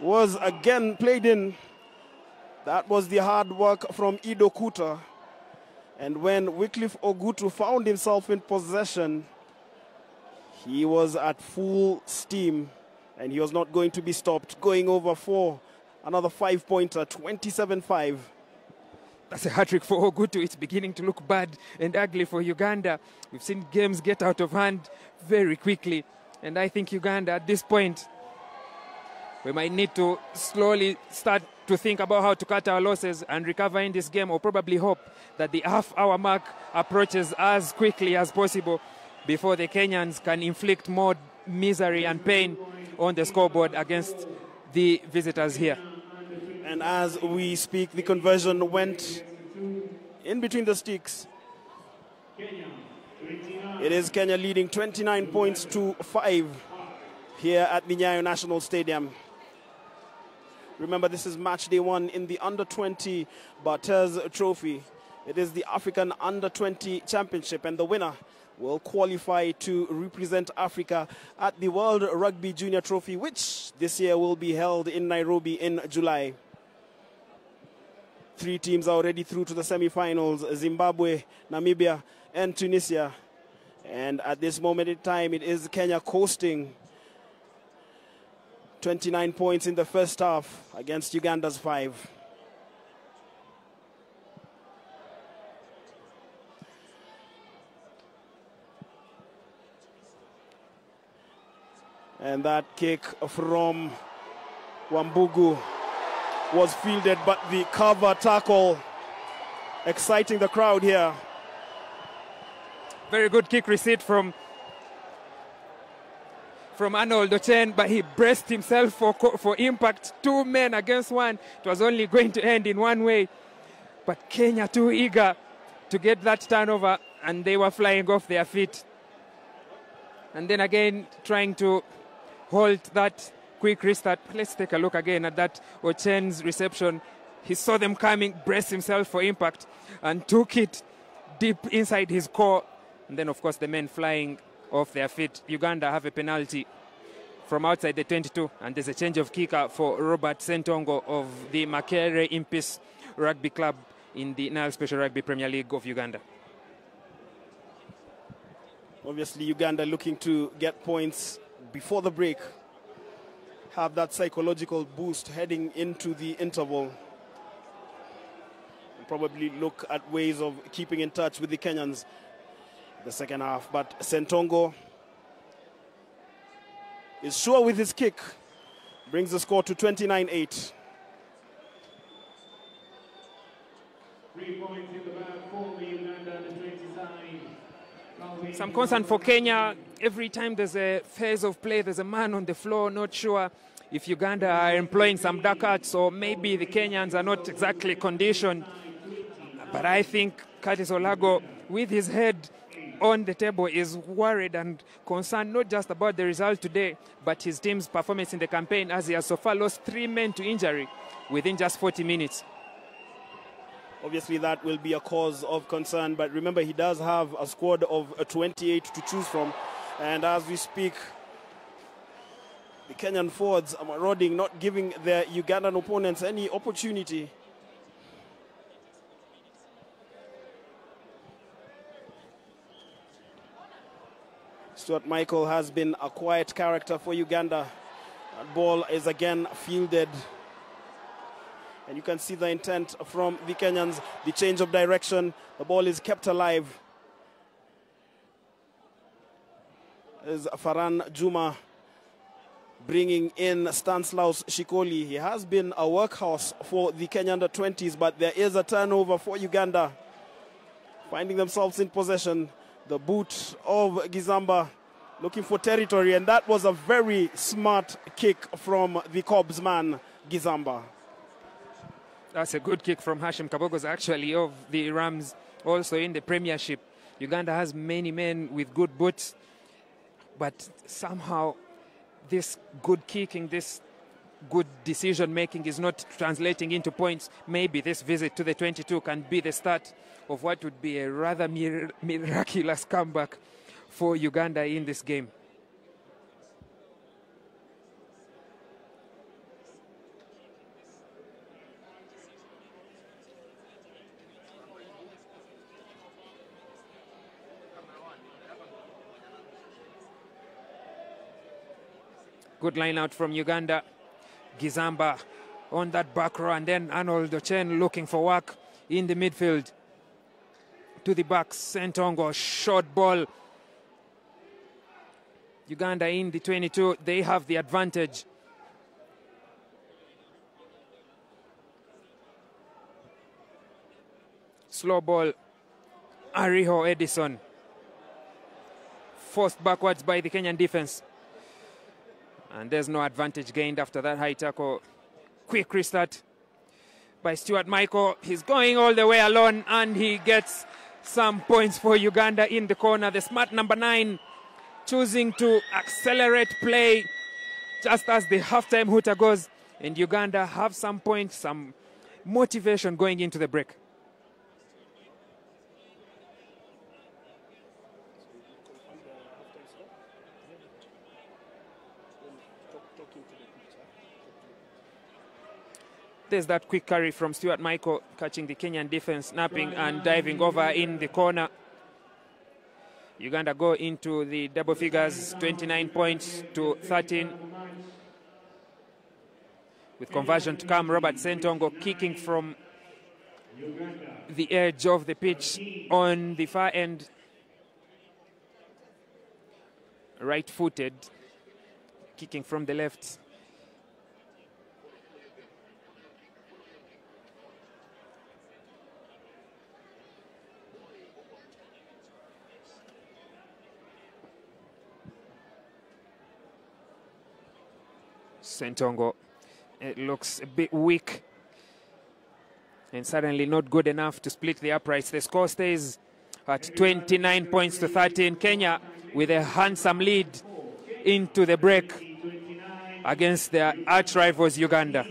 was again played in. That was the hard work from Ido Kuta. And when Wycliffe Ogutu found himself in possession, he was at full steam and he was not going to be stopped. Going over for another 5-pointer, 27-5. That's a hat-trick for Ogutu. It's beginning to look bad and ugly for Uganda. We've seen games get out of hand very quickly. And I think Uganda at this point, we might need to slowly start to think about how to cut our losses and recover in this game, or probably hope that the half-hour mark approaches as quickly as possible before the Kenyans can inflict more misery and pain on the scoreboard against the visitors here. And as we speak, the conversion went in between the sticks. It is Kenya leading 29 points to 5 here at the Nyayo National Stadium. Remember, this is match day 1 in the Under-20 Barthes Trophy. It is the African Under-20 Championship, and the winner will qualify to represent Africa at the World Rugby Junior Trophy, which this year will be held in Nairobi in July. 3 teams are already through to the semi-finals: Zimbabwe, Namibia, and Tunisia. And at this moment in time, it is Kenya coasting. 29 points in the first half against Uganda's 5. And that kick from Wambugu was fielded, but the cover tackle exciting the crowd here. Very good kick receipt from Arnold Ochen, but he braced himself for impact. 2 men against 1. It was only going to end in one way. But Kenya too eager to get that turnover, and they were flying off their feet. And then again, trying to hold that quick restart. Let's take a look again at that Ochen's reception. He saw them coming, braced himself for impact, and took it deep inside his core. And then, of course, the men flying off their feet. Uganda have a penalty from outside the 22, and there's a change of kicker for Robert Sentongo of the Makere Impis Rugby Club in the Nile Special Rugby Premier League of Uganda. Obviously, Uganda looking to get points before the break, have that psychological boost heading into the interval. Probably look at ways of keeping in touch with the Kenyans the second half. But Sentongo is sure with his kick. Brings the score to 29-8. 3 points in the bag for the Uganda under 20 side. Some concern for Kenya. Every time there's a phase of play, there's a man on the floor, not sure if Uganda are employing some dark arts, or maybe the Kenyans are not exactly conditioned. But I think Curtis Olago, with his head on the table, is worried and concerned not just about the result today, but his team's performance in the campaign, as he has so far lost 3 men to injury within just 40 minutes. Obviously, that will be a cause of concern. But remember, he does have a squad of 28 to choose from. And as we speak, the Kenyan forwards are marauding, not giving their Ugandan opponents any opportunity. Stuart Michael has been a quiet character for Uganda. That ball is again fielded. And you can see the intent from the Kenyans, the change of direction. The ball is kept alive. There's Faran Juma bringing in Stanislaus Shikoli. He has been a workhorse for the Kenya under-20s, but there is a turnover for Uganda. Finding themselves in possession. The boot of Gizamba looking for territory, and that was a very smart kick from the Cobbs man, Gizamba. That's a good kick from Hashim Kabogos, actually, of the Rams, also in the Premiership. Uganda has many men with good boots, but somehow this good kicking, this good decision-making is not translating into points. Maybe this visit to the 22 can be the start of what would be a rather miraculous comeback for Uganda in this game. Good line out from Uganda. Gizamba on that back row, and then Arnold Ochen looking for work in the midfield. To the back, Sentongo, short ball. Uganda in the 22, they have the advantage. Slow ball, Ariho Edison. Forced backwards by the Kenyan defense. And there's no advantage gained after that high tackle. Quick restart by Stuart Michael. He's going all the way alone, and he gets some points for Uganda in the corner. The smart number 9 choosing to accelerate play just as the halftime hooter goes. And Uganda have some points, some motivation going into the break. There's that quick carry from Stuart Michael, catching the Kenyan defense, snapping and diving over in the corner. Uganda go into the double figures, 29 points to 13. With conversion to come, Robert Sentongo kicking from the edge of the pitch on the far end. Right-footed. kicking from the left. Sentongo, it looks a bit weak and suddenly not good enough to split the uprights. The score stays at 29 points to 13. Kenya with a handsome lead into the break against their arch rivals Uganda.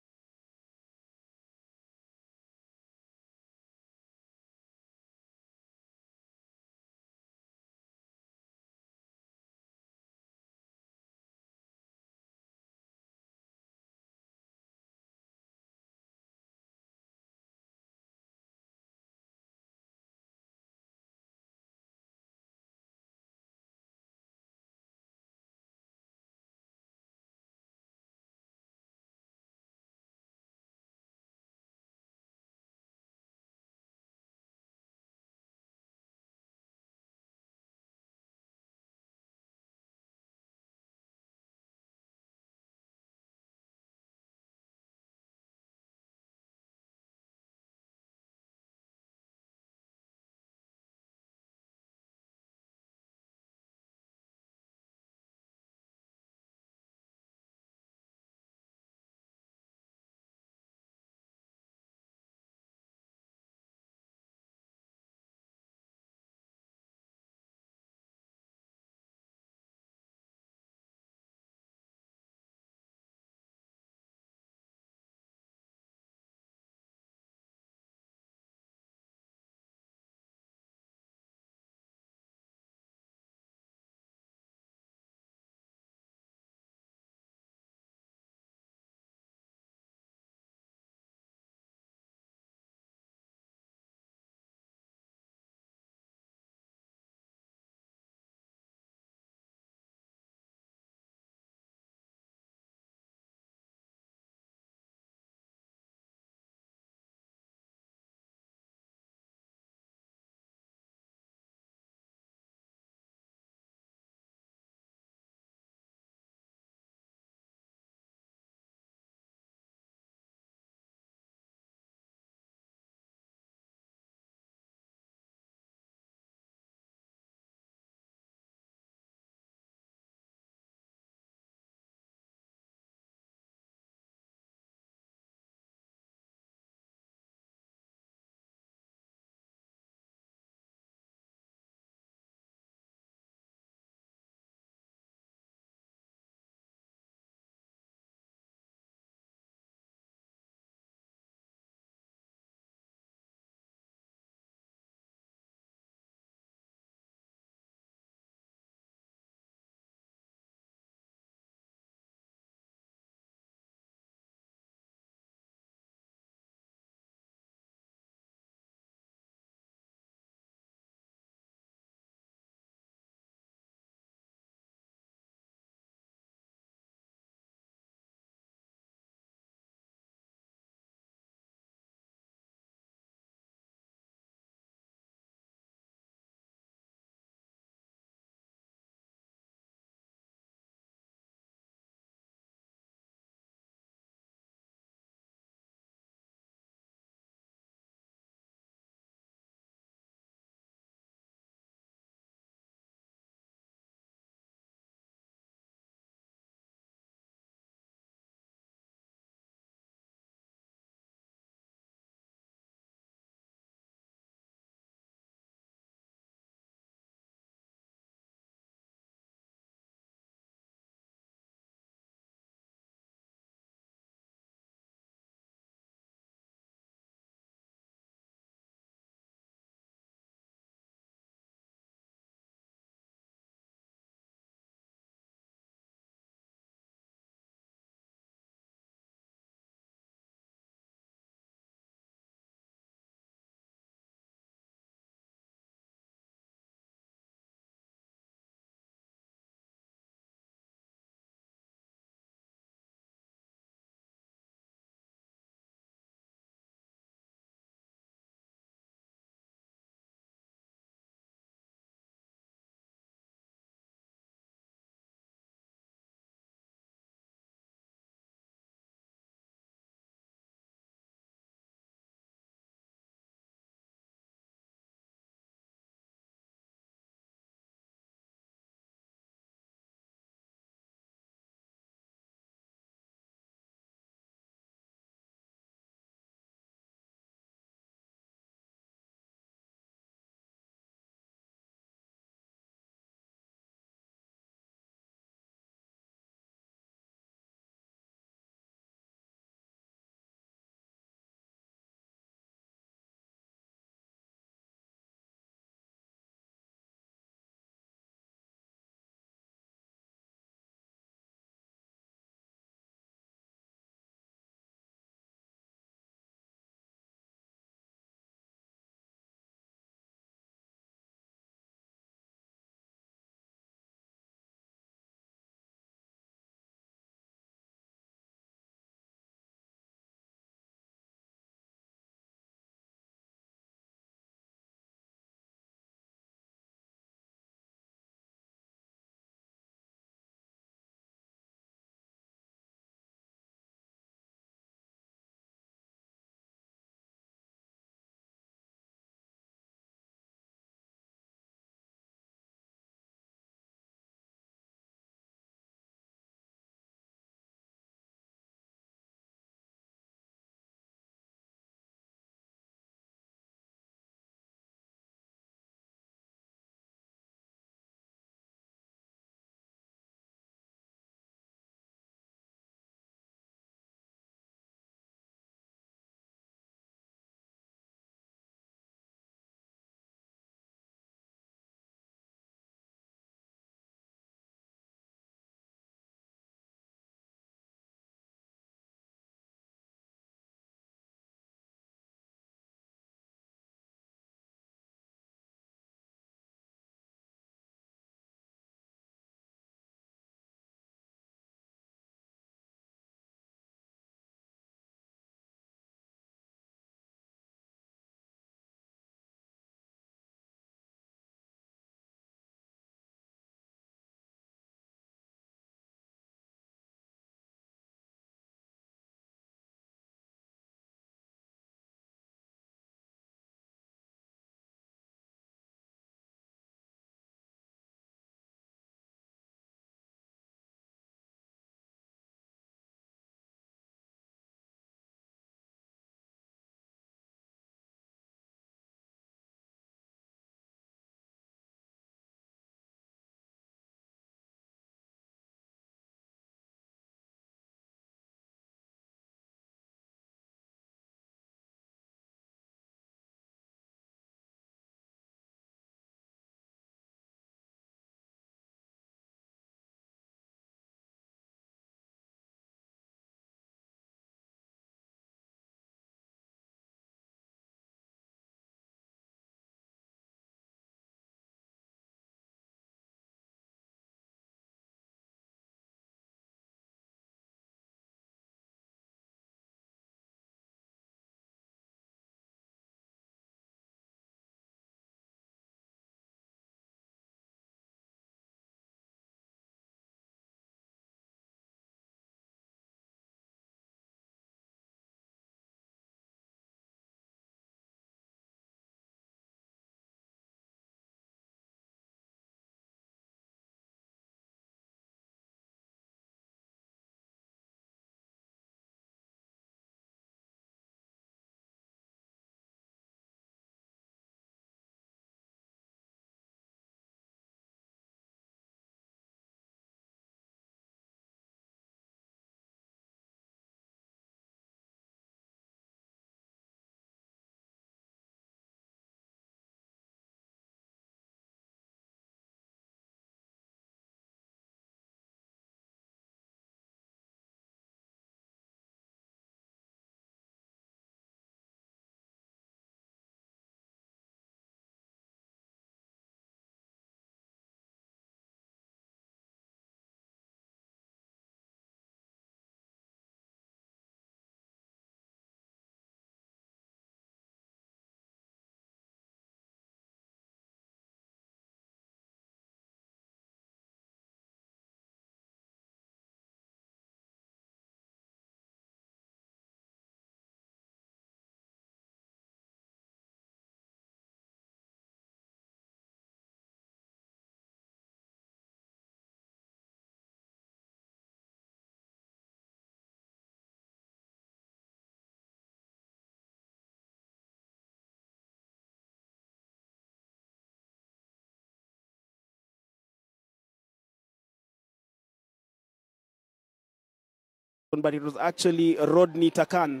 but it was actually Rodney Takan.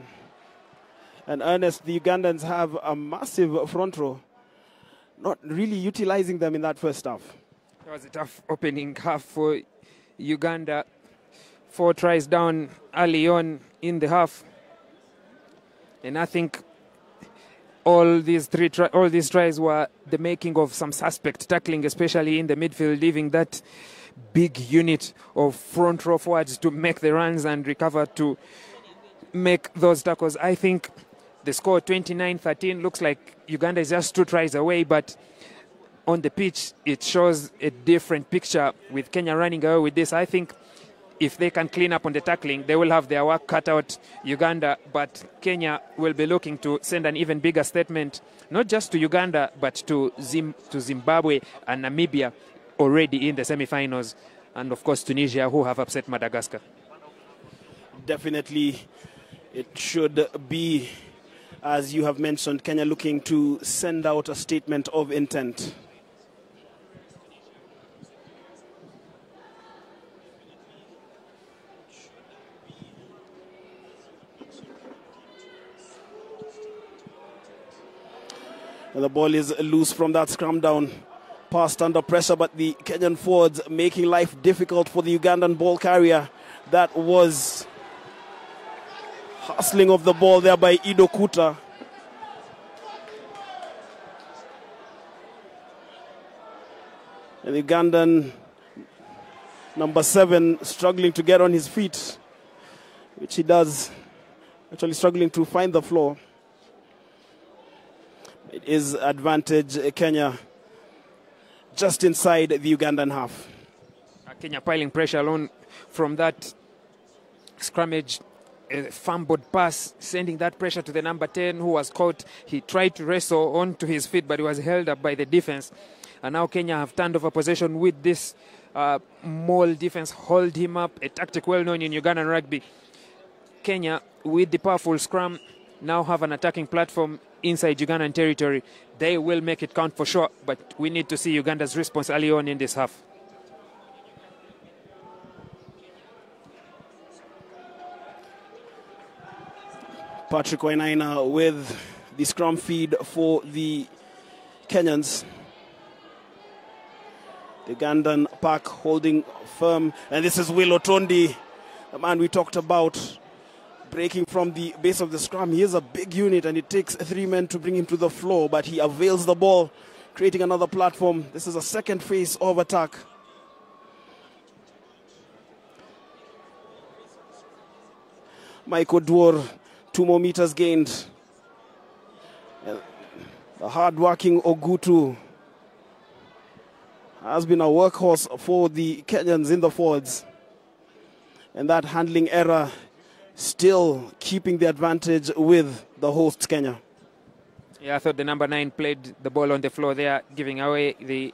And Ernest, the Ugandans have a massive front row, not really utilizing them in that first half. It was a tough opening half for Uganda. 4 tries down early on in the half. And I think all these tries were the making of some suspect tackling, especially in the midfield, leaving that big unit of front row forwards to make the runs and recover to make those tackles. I think the score 29-13 looks like Uganda is just 2 tries away, but on the pitch it shows a different picture with Kenya running away with this. I think if they can clean up on the tackling, they will have their work cut out, Uganda, but Kenya will be looking to send an even bigger statement, not just to Uganda, but to Zimbabwe and Namibia, already in the semi-finals, and of course Tunisia, who have upset Madagascar. Definitely it should be, as you have mentioned, Kenya looking to send out a statement of intent. And the ball is loose from that scrum down. Passed under pressure, but the Kenyan forwards making life difficult for the Ugandan ball carrier. That was hustling of the ball there by Ido Kuta. And the Ugandan number 7 struggling to get on his feet, which he does, actually struggling to find the floor. It is advantage Kenya just inside the Ugandan half. Kenya piling pressure alone from that scrummage, fumbled pass, sending that pressure to the number 10 who was caught. He tried to wrestle onto his feet, but he was held up by the defense. And now Kenya have turned over possession with this mole defense, hold him up, a tactic well known in Ugandan rugby. Kenya, with the powerful scrum, now have an attacking platform inside Ugandan territory. They will make it count for sure, but we need to see Uganda's response early on in this half. Patrick Wainaina with the scrum feed for the Kenyans. The Ugandan pack holding firm, and this is Will Otondi, the man we talked about, breaking from the base of the scrum. He is a big unit, and it takes 3 men to bring him to the floor, but he avails the ball, creating another platform. This is a second phase of attack. Michael Dwar, 2 more meters gained. The hard-working Ogutu has been a workhorse for the Kenyans in the forwards. And that handling error still keeping the advantage with the hosts, Kenya. Yeah, I thought the number 9 played the ball on the floor there, giving away the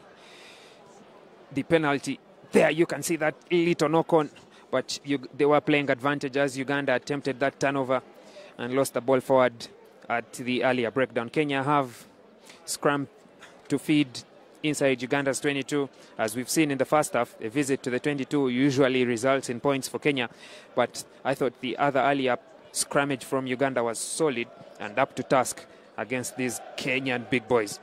penalty. There you can see that little knock-on, but they were playing advantage as Uganda attempted that turnover and lost the ball forward at the earlier breakdown. Kenya have scrum to feed inside Uganda's 22. As we've seen in the first half, a visit to the 22 usually results in points for Kenya. But I thought the other earlier scrummage from Uganda was solid and up to task against these Kenyan big boys.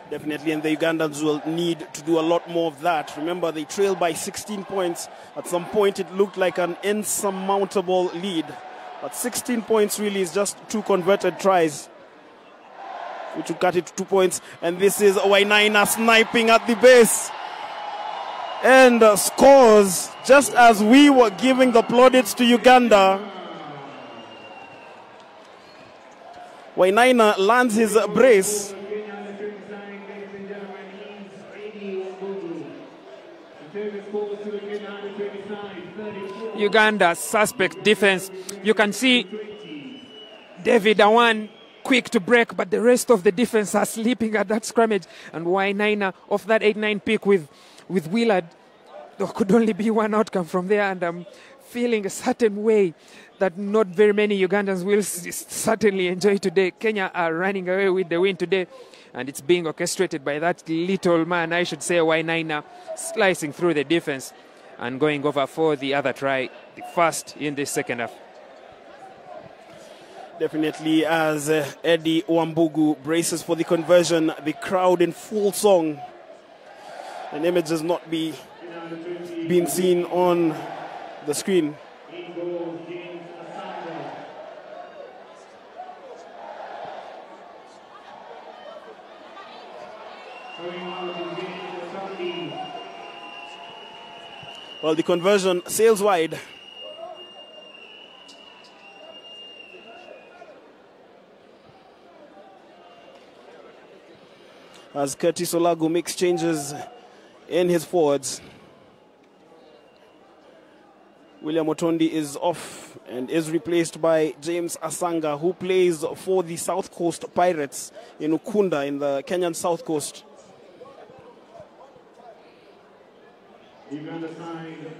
Definitely, and the Ugandans will need to do a lot more of that. Remember, they trailed by 16 points. At some point, it looked like an insurmountable lead. But 16 points really is just 2 converted tries, which will cut it to 2 points. And this is Wainaina sniping at the base. And scores just as we were giving the plaudits to Uganda. Wainaina lands his brace. Uganda suspect defense. You can see David Awan quick to break, but the rest of the defense are sleeping at that scrummage. And Wainaina off that 8-9 pick with Willard. There could only be one outcome from there, and I'm feeling a certain way that not very many Ugandans will certainly enjoy today. Kenya are running away with the win today, and it's being orchestrated by that little man, I should say, Wainaina, slicing through the defense and going over for the other try, the first in the second half. Definitely, as Eddie Wambugu braces for the conversion, the crowd in full song. An image has not been seen on the screen. Well, the conversion sails wide. As Curtis Olago makes changes in his forwards. William Otondi is off and is replaced by James Asanga, who plays for the South Coast Pirates in Ukunda in the Kenyan South Coast.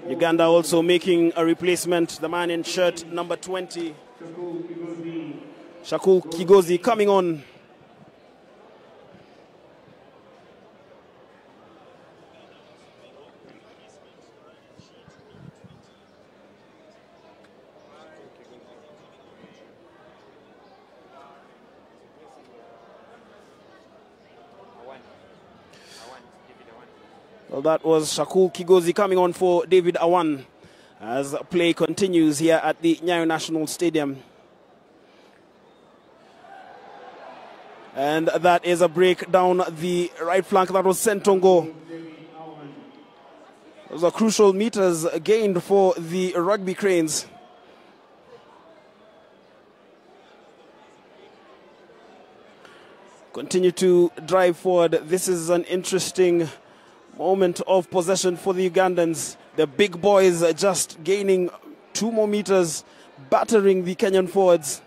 Uganda also making a replacement, the man in shirt number 20, Shakul Kigozi, coming on. Well, that was Shakul Kigozi coming on for David Awan as play continues here at the Nyayo National Stadium. And that is a break down the right flank. That was Sentongo. Those are crucial meters gained for the Rugby Cranes. Continue to drive forward. This is an interesting moment of possession for the Ugandans. The big boys are just gaining 2 more meters, battering the Kenyan forwards.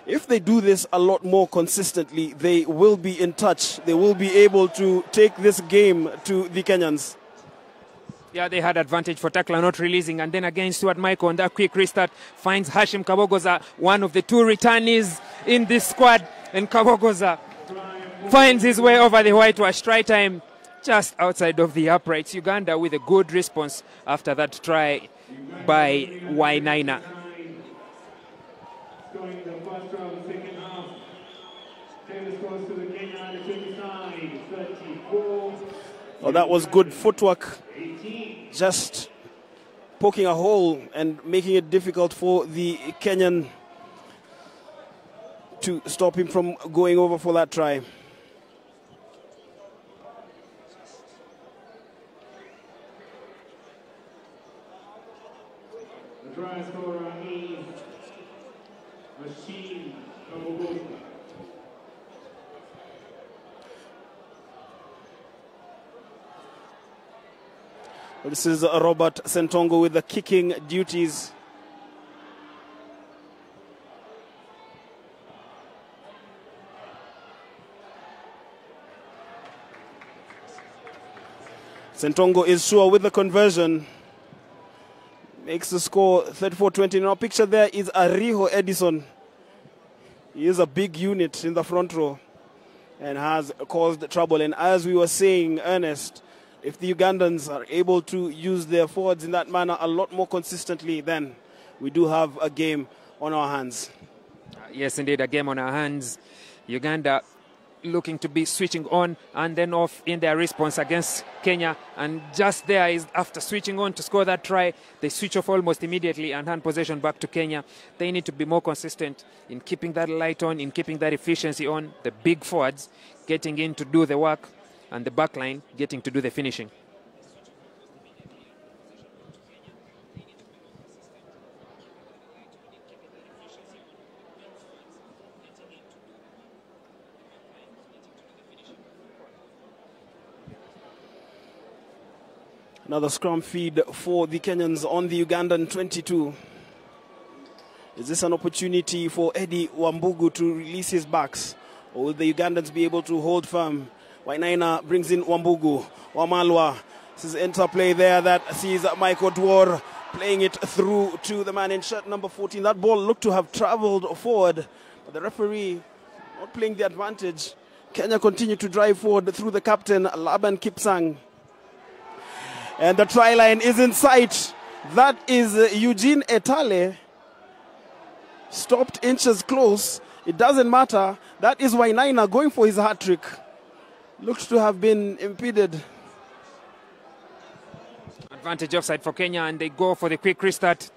If they do this a lot more consistently, they will be in touch. They will be able to take this game to the Kenyans. Yeah, they had advantage for tackler not releasing. And then again, Stuart Michael on that quick restart finds Hashim Kabogoza, one of the 2 returnees in this squad. And Kabogoza finds his way over the whitewash. Try time just outside of the uprights. Uganda with a good response after that try by Wainaina. Well, that was good footwork. Just poking a hole and making it difficult for the Kenyan to stop him from going over for that try. The try scorer is Machine Kabogoza. This is Robert Sentongo with the kicking duties. Sentongo is sure with the conversion. Makes the score 34-20. Now picture there is Ariho Edison. He is a big unit in the front row and has caused trouble. And as we were saying, Ernest, if the Ugandans are able to use their forwards in that manner a lot more consistently, then we do have a game on our hands. Yes, indeed, a game on our hands. Uganda looking to be switching on and then off in their response against Kenya. And just there is after switching on to score that try, they switch off almost immediately and hand possession back to Kenya. They need to be more consistent in keeping that light on, in keeping that efficiency on. The big forwards getting in to do the work, and the back line getting to do the finishing. Another scrum feed for the Kenyans on the Ugandan 22. Is this an opportunity for Eddie Wambugu to release his backs? Or will the Ugandans be able to hold firm? Wainaina brings in Wambugu. Wamalwa. This is interplay there that sees Michael Dwar playing it through to the man in shirt number 14. That ball looked to have traveled forward, but the referee not playing the advantage. Kenya continue to drive forward through the captain, Laban Kipsang. And the try line is in sight. That is Eugene Etale. Stopped inches close. It doesn't matter. That is Wainaina going for his hat trick. Looks to have been impeded. Advantage offside for Kenya, and they go for the quick restart.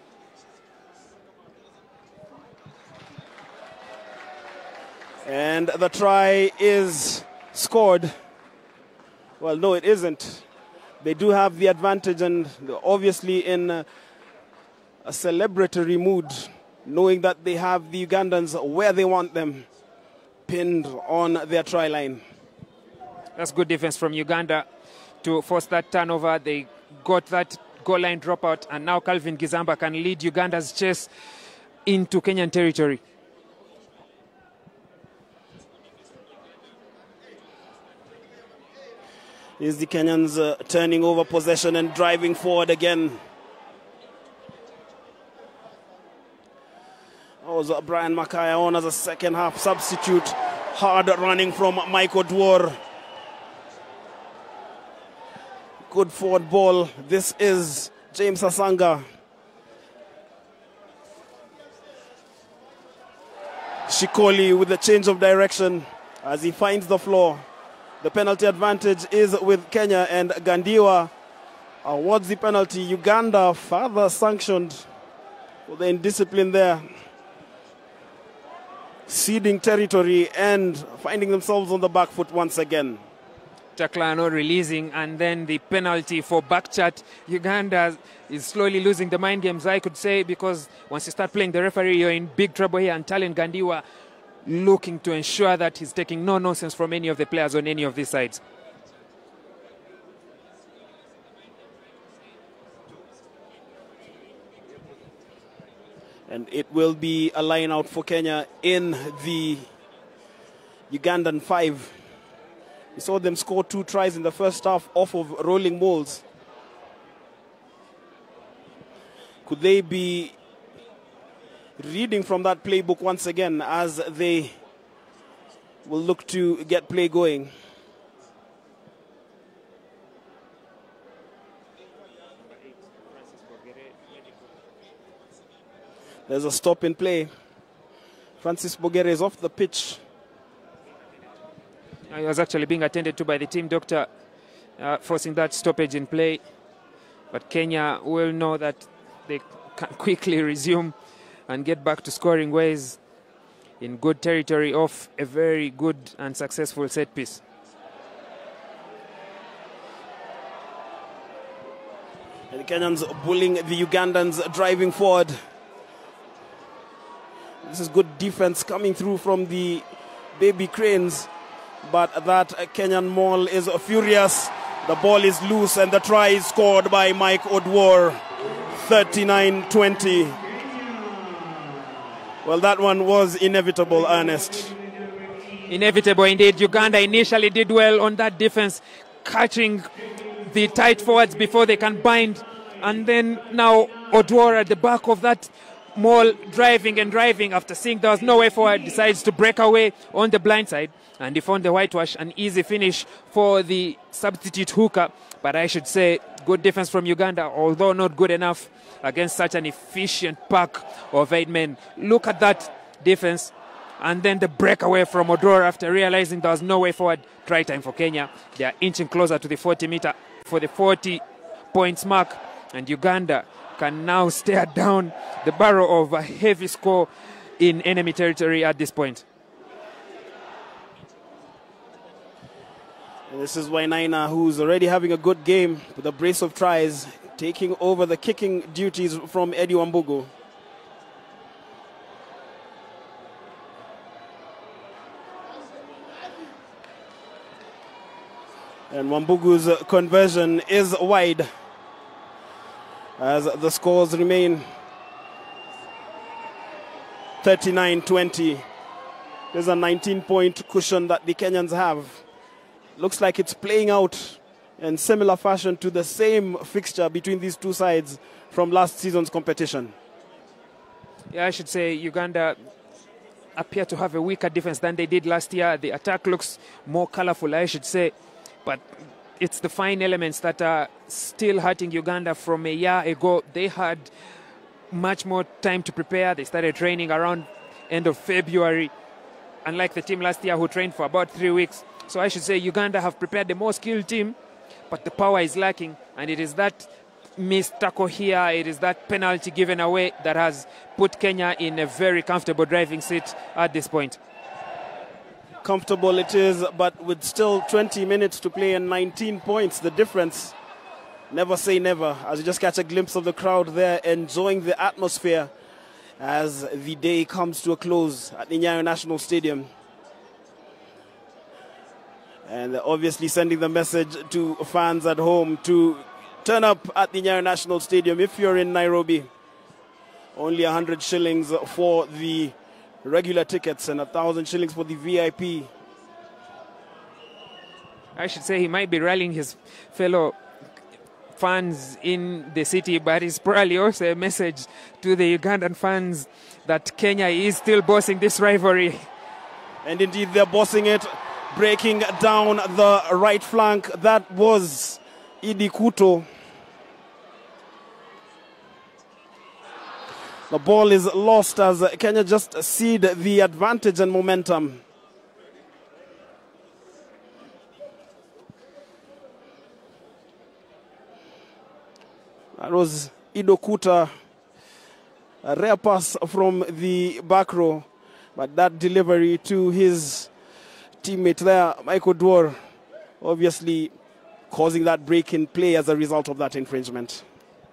And the try is scored. Well, no, it isn't. They do have the advantage, and obviously in a celebratory mood, knowing that they have the Ugandans where they want them, pinned on their try line. That's good defense from Uganda to force that turnover. They got that goal line dropout, and now Calvin Gizamba can lead Uganda's chase into Kenyan territory. Is the Kenyans turning over possession and driving forward again. Also, Brian Makaya on as a second half substitute. Hard running from Mike Odwor. Good forward ball. This is James Asanga. Shikoli with the change of direction as he finds the floor. The penalty advantage is with Kenya, and Gandiwa awards the penalty. Uganda further sanctioned for the indiscipline there. Ceding territory and finding themselves on the back foot once again. Taklano releasing, and then the penalty for backchat. Uganda is slowly losing the mind games, I could say, because once you start playing the referee, you're in big trouble here. And Talent Gandiwa looking to ensure that he's taking no nonsense from any of the players on any of these sides. And it will be a line out for Kenya in the Ugandan 5. We saw them score 2 tries in the first half off of rolling moles. Could they be reading from that playbook once again as they will look to get play going? There's a stop in play. Francis Bogere is off the pitch. He was actually being attended to by the team doctor, forcing that stoppage in play. But Kenya will know that they can quickly resume and get back to scoring ways in good territory off a very good and successful set piece. And the Kenyans bullying the Ugandans, driving forward. This is good defense coming through from the baby cranes. But that Kenyan maul is furious. The ball is loose, and the try is scored by Mike Odwor. 39-20. Well, that one was inevitable, Ernest. Inevitable indeed. Uganda initially did well on that defense, catching the tight forwards before they can bind. And then now Odwor at the back of that maul, driving and driving. After seeing there was no way forward, decides to break away on the blind side. And he found the whitewash, an easy finish for the substitute hooker. But I should say, good defense from Uganda, although not good enough against such an efficient pack of 8 men. Look at that defense. And then the breakaway from Odwor after realizing there was no way forward. Try time for Kenya. They are inching closer to the 40-meter for the 40 points mark. And Uganda can now stare down the barrel of a heavy score in enemy territory at this point. And this is Wainaina, who's already having a good game with a brace of tries, taking over the kicking duties from Eddie Wambugu. And Wambugu's conversion is wide as the scores remain 39-20. There's a 19-point cushion that the Kenyans have. Looks like it's playing out in similar fashion to the same fixture between these two sides from last season's competition. Yeah, I should say Uganda appear to have a weaker defense than they did last year. The attack looks more colorful, I should say. But it's the fine elements that are still hurting Uganda. From a year ago, they had much more time to prepare. They started training around end of February, unlike the team last year who trained for about 3 weeks. So I should say Uganda have prepared the more skilled team, but the power is lacking, and it is that missed tackle here, it is that penalty given away that has put Kenya in a very comfortable driving seat at this point. Comfortable it is, but with still 20 minutes to play and 19 points, the difference, never say never, as you just catch a glimpse of the crowd there enjoying the atmosphere as the day comes to a close at the Nyayo National Stadium. And obviously sending the message to fans at home to turn up at the Nyayo National Stadium. If you're in Nairobi, only 100 shillings for the regular tickets and 1,000 shillings for the VIP. I should say he might be rallying his fellow fans in the city, but it's probably also a message to the Ugandan fans that Kenya is still bossing this rivalry. And indeed they're bossing it, breaking down the right flank. That was Idi Kuto. The ball is lost as Kenya just cede the advantage and momentum. That was Ido Kuta, a rare pass from the back row, but that delivery to his teammate there, Michael Dwar, obviously causing that break in play as a result of that infringement.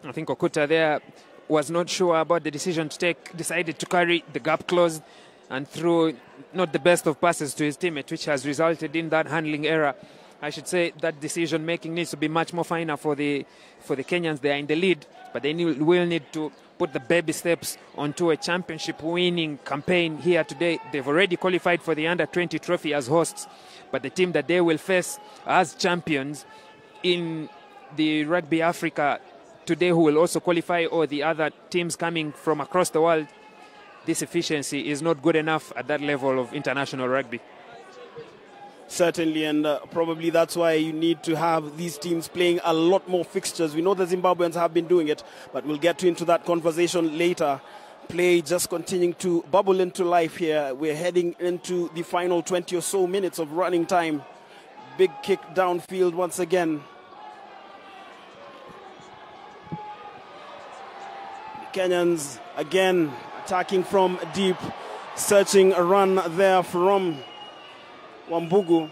I think Okuta there was not sure about the decision to take, decided to carry the gap closed and threw not the best of passes to his teammate, which has resulted in that handling error. I should say that decision making needs to be much more finer for the Kenyans. They are in the lead, but they will need to put the baby steps onto a championship winning campaign here today. They've already qualified for the Under-20 trophy as hosts, but the team that they will face as champions in the Rugby Africa today, who will also qualify, or the other teams coming from across the world, this efficiency is not good enough at that level of international rugby. Certainly, and probably that's why you need to have these teams playing a lot more fixtures. We know the Zimbabweans have been doing it, but we'll get into that conversation later. Play just continuing to bubble into life here. We're heading into the final 20 or so minutes of running time. Big kick downfield once again. The Kenyans again attacking from deep, searching a run there from Wambugu.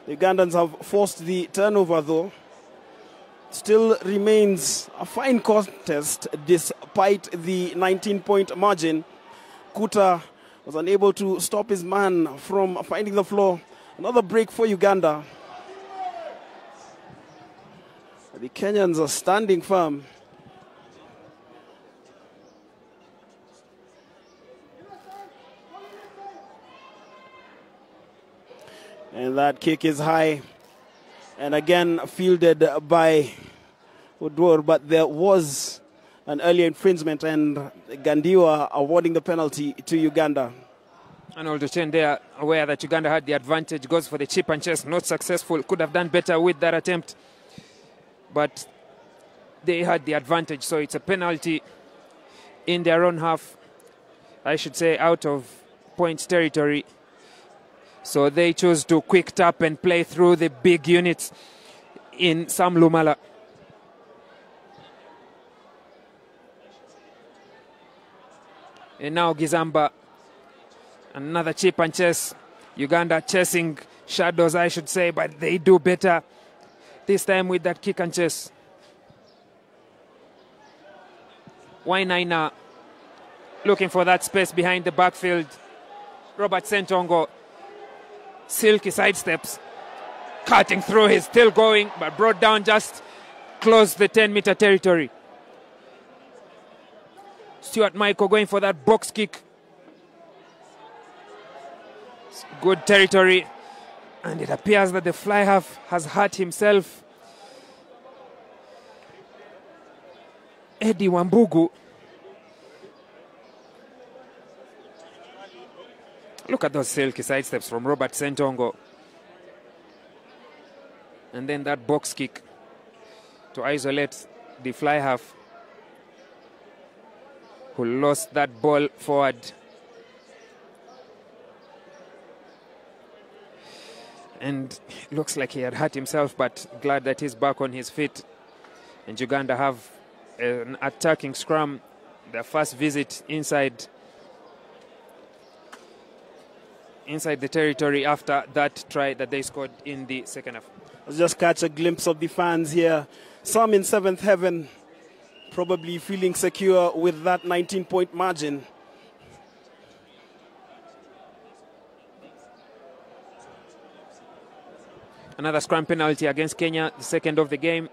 The Ugandans have forced the turnover though. Still remains a fine contest despite the 19-point margin. Kuta was unable to stop his man from finding the floor. Another break for Uganda. The Kenyans are standing firm. And that kick is high. And again fielded by Udwar, but there was an earlier infringement and Gandiwa awarding the penalty to Uganda. And Oldochen there, aware that Uganda had the advantage, goes for the chip and chase, not successful. Could have done better with that attempt, but they had the advantage, so it's a penalty in their own half, I should say out of points territory. So they chose to quick tap and play through the big units in Sam Lumala. And now Gizamba, another chip and chase. Uganda chasing shadows, I should say, but they do better this time with that kick and chase. Wainaina looking for that space behind the backfield. Robert Sentongo, silky sidesteps, cutting through, he's still going, but brought down just close the 10-meter territory. Stuart Michael going for that box kick. Good territory, and it appears that the fly half has hurt himself. Eddie Wambugu. Look at those silky sidesteps from Robert Sentongo. And then that box kick to isolate the fly half, who lost that ball forward. And looks like he had hurt himself, but glad that he's back on his feet. And Uganda have an attacking scrum, their first visit inside the territory after that try that they scored in the second half. Let's just catch a glimpse of the fans here. Some in seventh heaven, probably feeling secure with that 19-point margin. Another scrum penalty against Kenya, the second of the game.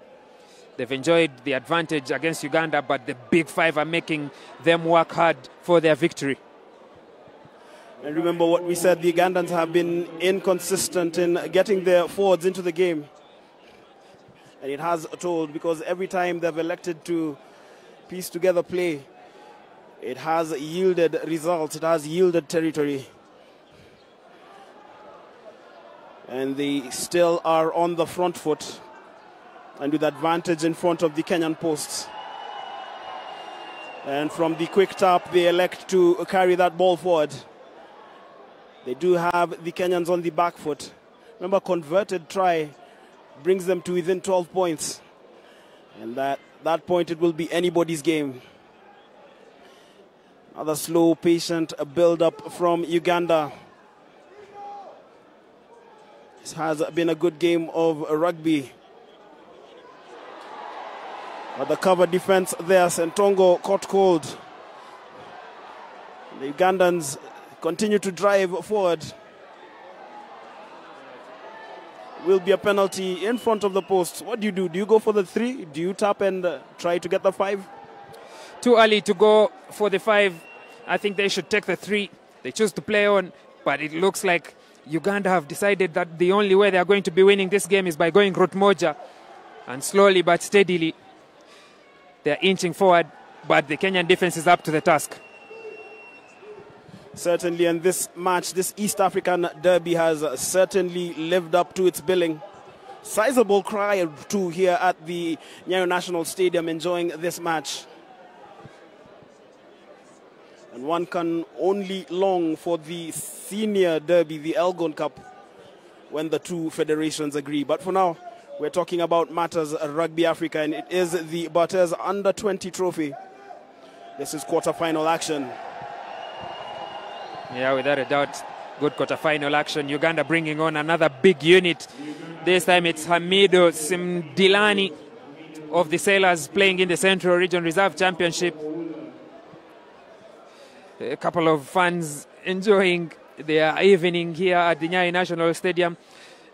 They've enjoyed the advantage against Uganda, but the Big Five are making them work hard for their victory. And remember what we said, the Ugandans have been inconsistent in getting their forwards into the game. And it has told, because every time they've elected to piece together play, it has yielded results, it has yielded territory. And they still are on the front foot and with advantage in front of the Kenyan posts. And from the quick tap, they elect to carry that ball forward. They do have the Kenyans on the back foot. Remember, converted try brings them to within 12 points. And at that point, it will be anybody's game. Another slow, patient build-up from Uganda. This has been a good game of rugby. But the cover defense there, Sentongo caught cold. The Ugandans continue to drive forward. Will be a penalty in front of the post. What do you do? Do you go for the 3? Do you tap and try to get the 5? Too early to go for the 5. I think they should take the 3. They choose to play on, but it looks like Uganda have decided that the only way they are going to be winning this game is by going route moja. And slowly but steadily, they're inching forward, but the Kenyan defense is up to the task. Certainly, and this match, this East African derby has certainly lived up to its billing. Sizable crowd too here at the Nyayo National Stadium enjoying this match. And one can only long for the senior derby, the Elgon Cup, when the two federations agree. But for now, we're talking about matters Rugby Africa, and it is the Barthes Under-20 trophy. This is quarter-final action. Yeah, without a doubt, good quarter-final action. Uganda bringing on another big unit. This time it's Hamido Simdilani of the Sailors playing in the Central Region Reserve Championship. A couple of fans enjoying their evening here at the Nyayo National Stadium.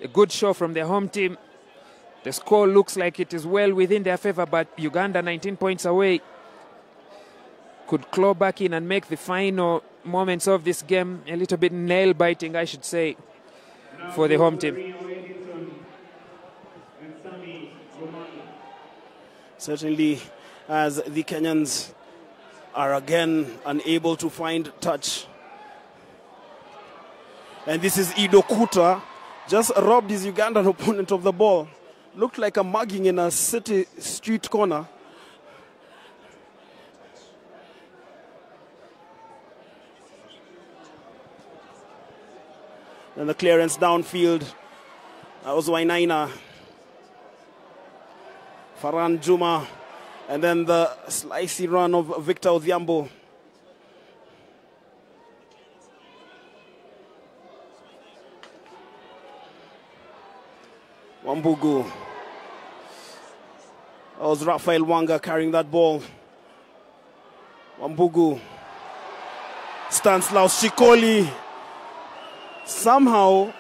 A good show from their home team. The score looks like it is well within their favor, but Uganda 19 points away could claw back in and make the final moments of this game a little bit nail-biting, I should say, for the home team. Certainly, as the Kenyans are again unable to find touch. And this is Ido Kuta, just robbed his Ugandan opponent of the ball. Looked like a mugging in a city street corner. Then the clearance downfield. That was Wainaina. Faran Juma. And then the slicey run of Victor Odhiambo. Wambugu. That was Raphael Wanga carrying that ball. Wambugu. Stanislaus Shikoli. Somehow,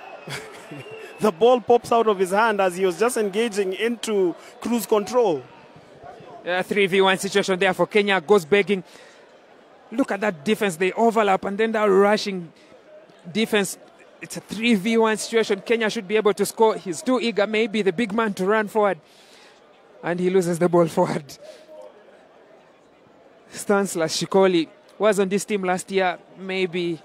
the ball pops out of his hand as he was just engaging into cruise control. 3v1 situation there for Kenya. Goes begging. Look at that defense. They overlap and then that rushing defense. It's a 3v1 situation. Kenya should be able to score. He's too eager, maybe the big man, to run forward. And he loses the ball forward. Stanislaus Shikoli was on this team last year. Maybe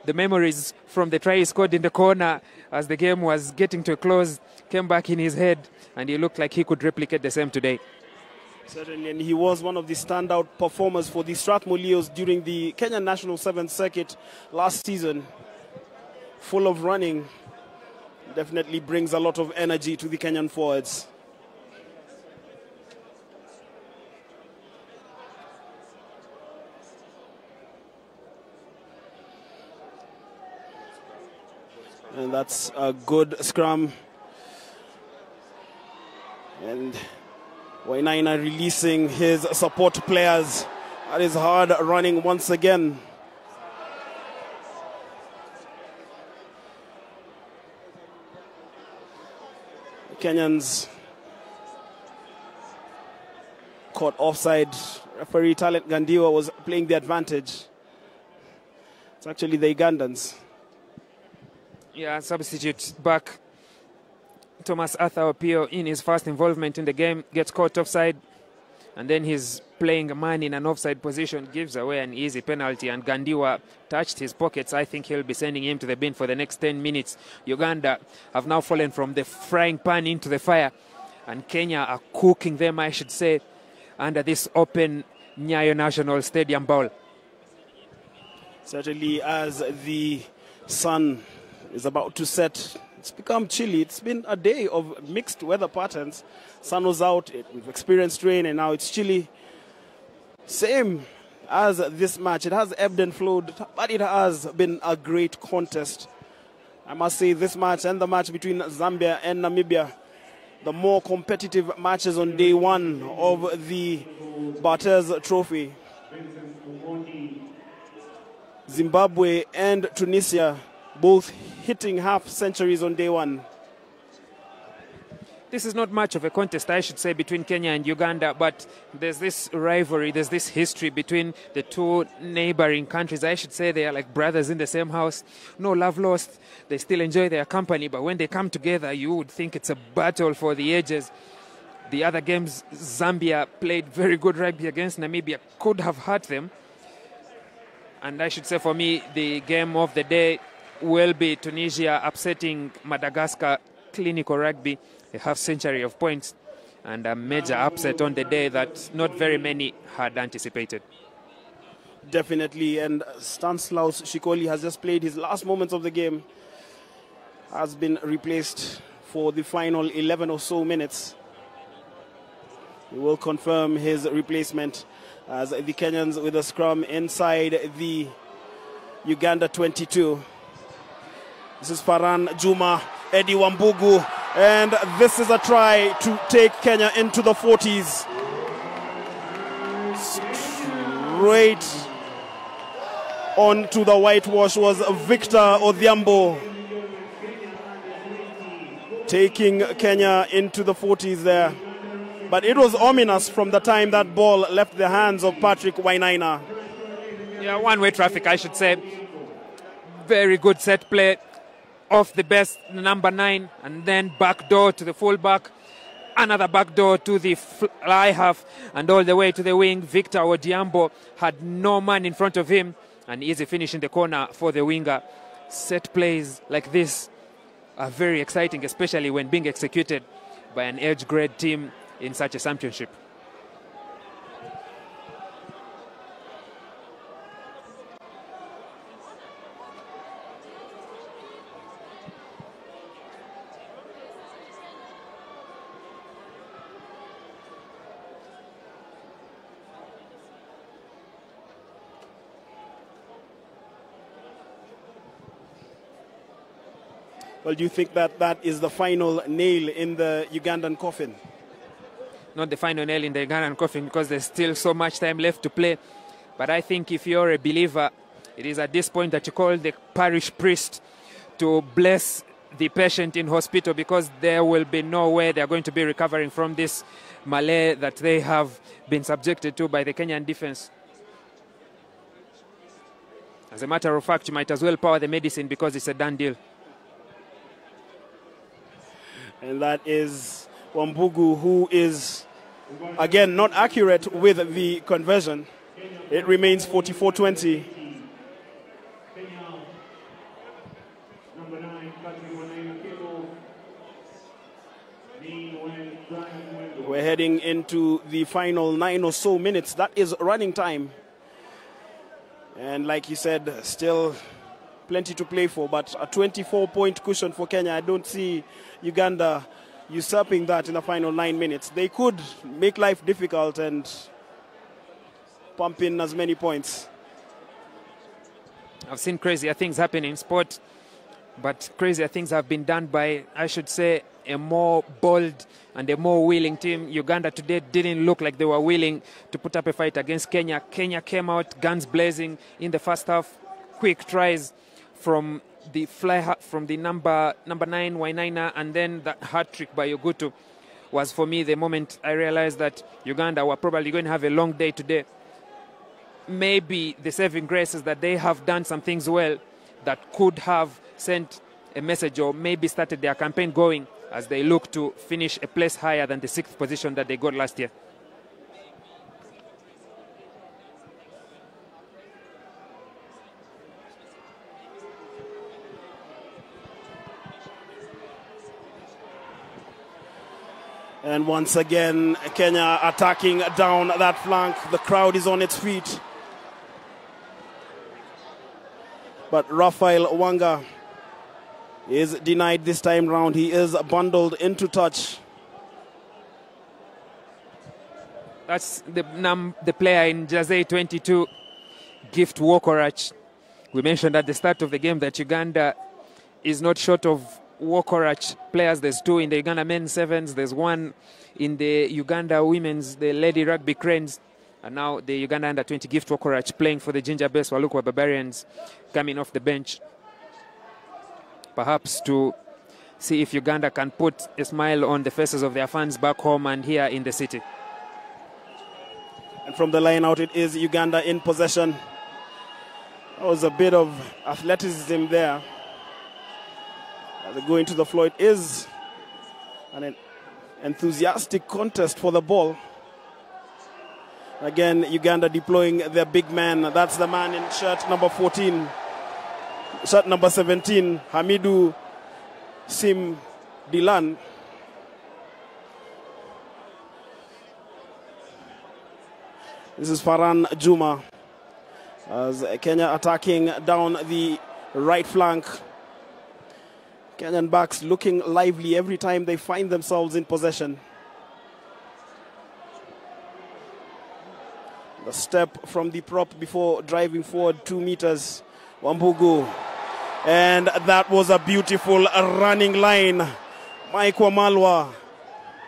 the memories from the try he scored in the corner as the game was getting to a close came back in his head, and he looked like he could replicate the same today. Certainly, and he was one of the standout performers for the Strathmore Leos during the Kenyan National 7th Circuit last season. Full of running, definitely brings a lot of energy to the Kenyan forwards. And that's a good scrum. And Wainaina releasing his support players. That is hard running once again. The Kenyans caught offside. Referee Talent Gandiwa was playing the advantage. It's actually the Ugandans. Yeah, substitute back. Thomas Arthur Opio, in his first involvement in the game, gets caught offside, and then he's playing a man in an offside position, gives away an easy penalty, and Gandiwa touched his pockets. I think he'll be sending him to the bin for the next 10 minutes. Uganda have now fallen from the frying pan into the fire, and Kenya are cooking them, I should say, under this open Nyayo National Stadium bowl. Certainly, as the sun is about to set, it's become chilly. It's been a day of mixed weather patterns. Sun was out, we've experienced rain, and now it's chilly. Same as this match. It has ebbed and flowed, but it has been a great contest. I must say, this match and the match between Zambia and Namibia, the more competitive matches on day one of the Barthes Trophy. Zimbabwe and Tunisia both hitting half centuries on day one. This is not much of a contest, I should say, between Kenya and Uganda, but there's this rivalry, there's this history between the two neighboring countries. I should say they are like brothers in the same house. No love lost. They still enjoy their company, but when they come together, you would think it's a battle for the ages. The other games, Zambia played very good rugby against Namibia, could have hurt them. And I should say, for me, the game of the day will be Tunisia upsetting Madagascar. Clinical rugby, a half century of points, and a major upset on the day that not very many had anticipated. Definitely, and Stanislaus Shikoli has just played his last moments of the game, has been replaced for the final 11 or so minutes. We will confirm his replacement as the Kenyans with a scrum inside the Uganda 22. This is Faran Juma, Eddie Wambugu, and this is a try to take Kenya into the 40s. Straight onto the whitewash was Victor Odhiambo, taking Kenya into the 40s there. But it was ominous from the time that ball left the hands of Patrick Wainaina. Yeah, one-way traffic, I should say. Very good set play. Off the best number 9, and then back door to the fullback, another back door to the fly half, and all the way to the wing. Victor Odhiambo had no man in front of him, an easy finish in the corner for the winger. Set plays like this are very exciting, especially when being executed by an age grade team in such a championship. Well, do you think that that is the final nail in the Ugandan coffin? Not the final nail in the Ugandan coffin, because there's still so much time left to play. But I think if you're a believer, it is at this point that you call the parish priest to bless the patient in hospital, because there will be no way they're going to be recovering from this malaise that they have been subjected to by the Kenyan defense. As a matter of fact, you might as well power the medicine, because it's a done deal. And that is Wambugu, who is, again, not accurate with the conversion. It remains 44-20. We're heading into the final 9 or so minutes. That is running time. And like you said, still plenty to play for, but a 24-point cushion for Kenya. I don't see Uganda usurping that in the final 9 minutes. They could make life difficult and pump in as many points. I've seen crazier things happen in sport, but crazier things have been done by, I should say, a more bold and a more willing team. Uganda today didn't look like they were willing to put up a fight against Kenya. Kenya came out guns blazing in the first half. Quick tries from the from the number 9 Wainaina, and then that hat trick by Ogutu was, for me, the moment I realized that Uganda were probably going to have a long day today. Maybe the saving grace is that they have done some things well that could have sent a message or maybe started their campaign going as they look to finish a place higher than the 6th position that they got last year. And once again, Kenya attacking down that flank. The crowd is on its feet. But Raphael Wanga is denied this time round. He is bundled into touch. That's the player in Jersey 22, Gift Wokorach. We mentioned at the start of the game that Uganda is not short of Wokorach players. There's 2 in the Uganda men's sevens. There's 1 in the Uganda women's, the Lady Rugby Cranes. And now the Uganda under-20 Gift Wokorach playing for the Ginger Base Walukwa Barbarians, coming off the bench. Perhaps to see if Uganda can put a smile on the faces of their fans back home and here in the city. And from the line out, it is Uganda in possession. There was a bit of athleticism there. As they go into the floor, it is an enthusiastic contest for the ball. Again, Uganda deploying their big man. That's the man in shirt number 14. Shirt number 17, Hamidu Sim Dilan. This is Farhan Juma. As Kenya attacking down the right flank. Kenyan backs looking lively every time they find themselves in possession. The step from the prop before driving forward 2 meters. Wambugu. And that was a beautiful running line. Mike Wamalwa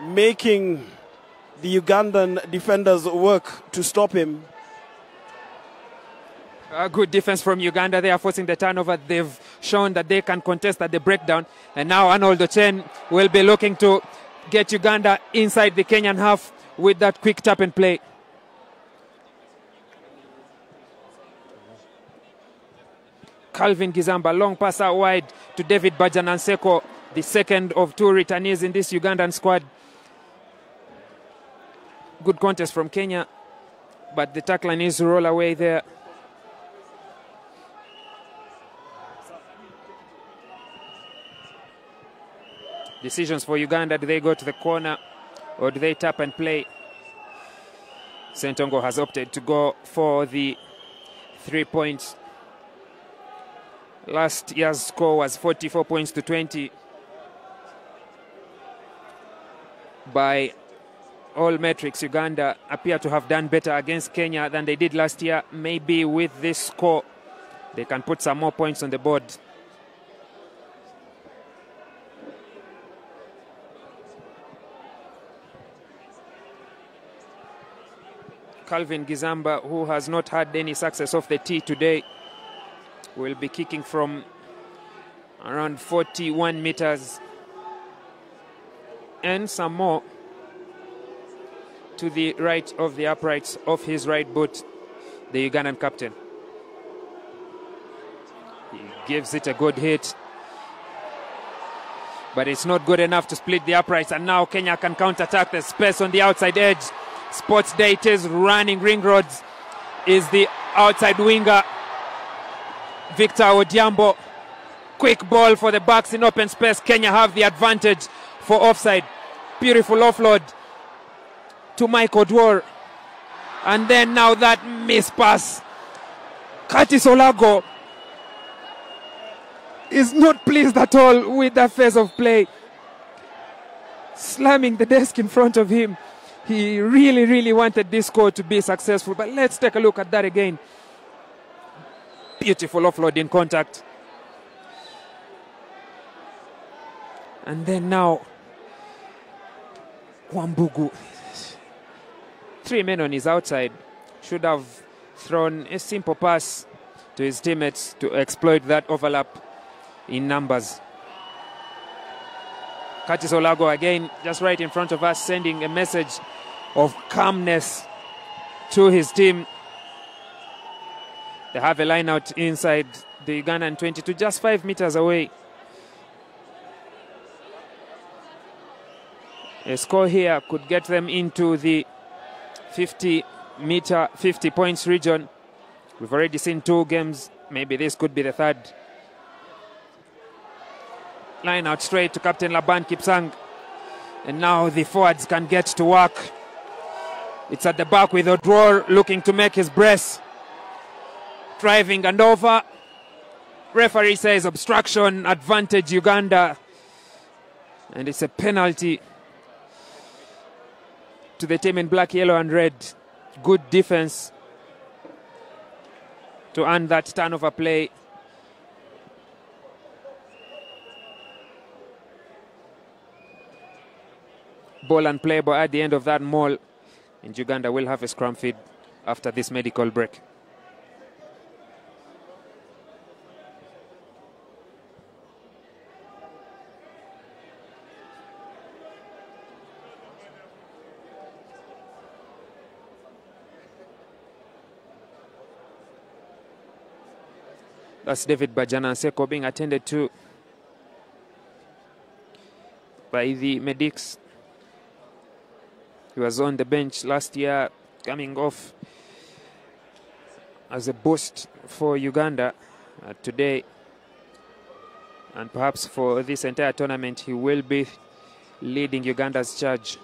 making the Ugandan defenders work to stop him. A good defense from Uganda. They are forcing the turnover. They've shown that they can contest at the breakdown. And now Arnold Ochen will be looking to get Uganda inside the Kenyan half with that quick tap and play. Calvin Gizamba, long pass out wide to David Bajananseko, the second of 2 returnees in this Ugandan squad. Good contest from Kenya, but the tackler needs to roll away there. Decisions for Uganda: do they go to the corner or do they tap and play? Sentongo has opted to go for the 3 points. Last year's score was 44 points to 20. By all metrics, Uganda appear to have done better against Kenya than they did last year. Maybe with this score, they can put some more points on the board. Calvin Gizamba, who has not had any success off the tee today, will be kicking from around 41 meters and some more to the right of the uprights of his right boot, the Ugandan captain. He gives it a good hit, but it's not good enough to split the uprights, and now Kenya can counter-attack. The space on the outside edge. Sports Day, it is running ring roads, is the outside winger Victor Odiambo. Quick ball for the backs in open space. Kenya have the advantage for offside. Beautiful offload to Michael Dwar. And then now that miss pass. Curtis Olago is not pleased at all with that phase of play. Slamming the desk in front of him. He really, really wanted this score to be successful. But let's take a look at that again. Beautiful offload in contact. And then now, Wambugu. 3 men on his outside. Should have thrown a simple pass to his teammates to exploit that overlap in numbers. Curtis Olago again, just right in front of us, sending a message of calmness to his team. They have a line out inside the Ugandan 22, just 5 meters away. A score here could get them into the 50 points region. We've already seen 2 games. Maybe this could be the third. Line out straight to Captain Laban Kipsang. And now the forwards can get to work. It's at the back with Odwar looking to make his brace. Driving and over. Referee says obstruction, advantage Uganda. And it's a penalty to the team in black, yellow and red. Good defense to earn that turnover play. Ball and play, but at the end of that maul, and Uganda will have a scrum feed after this medical break. That's David Bajana Seko being attended to by the medics. He was on the bench last year, coming off as a boost for Uganda today. And perhaps for this entire tournament, he will be leading Uganda's charge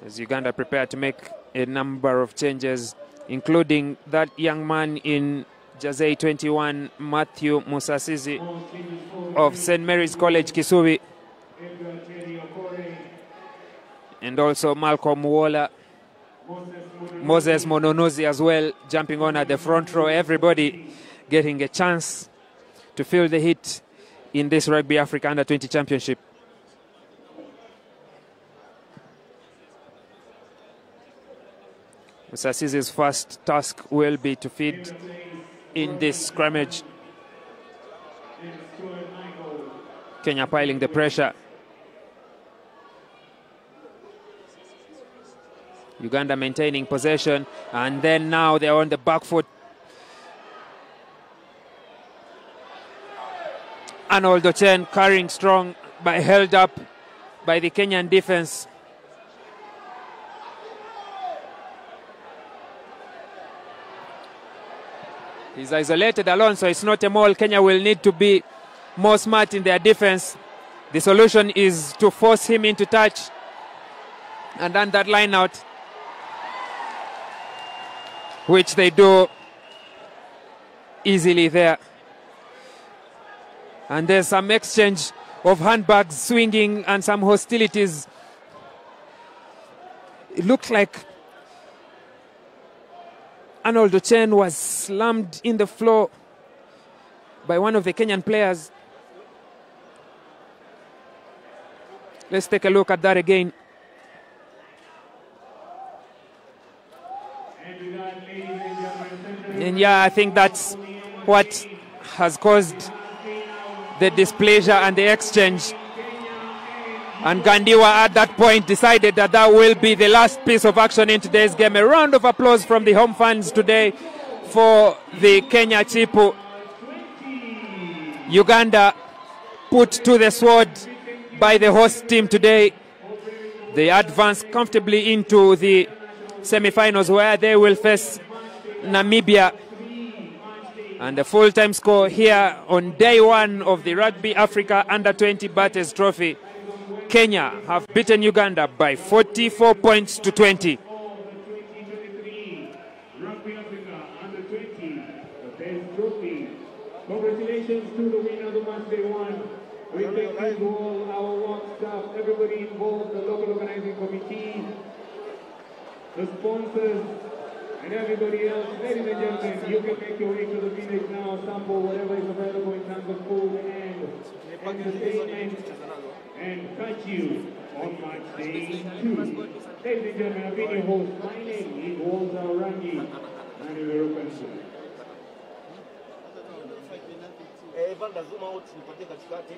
as Uganda prepare to make a number of changes, including that young man in Jersey 21, Matthew Musasizi of St. Mary's College, Kisubi. And also Malcolm Waller, Moses Mononozi as well, jumping on at the front row. Everybody getting a chance to feel the heat in this Rugby Africa Under-20 Championship. Musasizi's first task will be to feed in this scrimmage. Kenya piling the pressure. Uganda maintaining possession, and then now they're on the back foot. Arnold Ochen carrying strong, but held up by the Kenyan defense. He's isolated alone, so it's not a maul. Kenya will need to be more smart in their defense. The solution is to force him into touch and then that line out, which they do easily there. And there's some exchange of handbags swinging and some hostilities. It looked like Arnold Ochen was slammed in the floor by one of the Kenyan players. Let's take a look at that again. And yeah, I think that's what has caused the displeasure and the exchange. And Gandiwa at that point decided that that will be the last piece of action in today's game. A round of applause from the home fans today for the Kenya Chipu. Uganda put to the sword by the host team today. They advance comfortably into the semi-finals where they will face Namibia. And the full-time score here on day one of the Rugby Africa Under-20 Barthes Trophy. Kenya have beaten Uganda by 44 points to 20. Rugby Africa under 20, the best trophy. Congratulations to the winner of the match day one. We thank you all, our work staff, everybody involved, the local organizing committee, the sponsors, and everybody else. Ladies and gentlemen, you can make your way to the village now, sample whatever is available in terms of food and entertainment, and catch you on match day 2. Ladies and gentlemen, I've been your host. My name is Walter Rangi, and we will open. Evan lazima wote nipate katikati.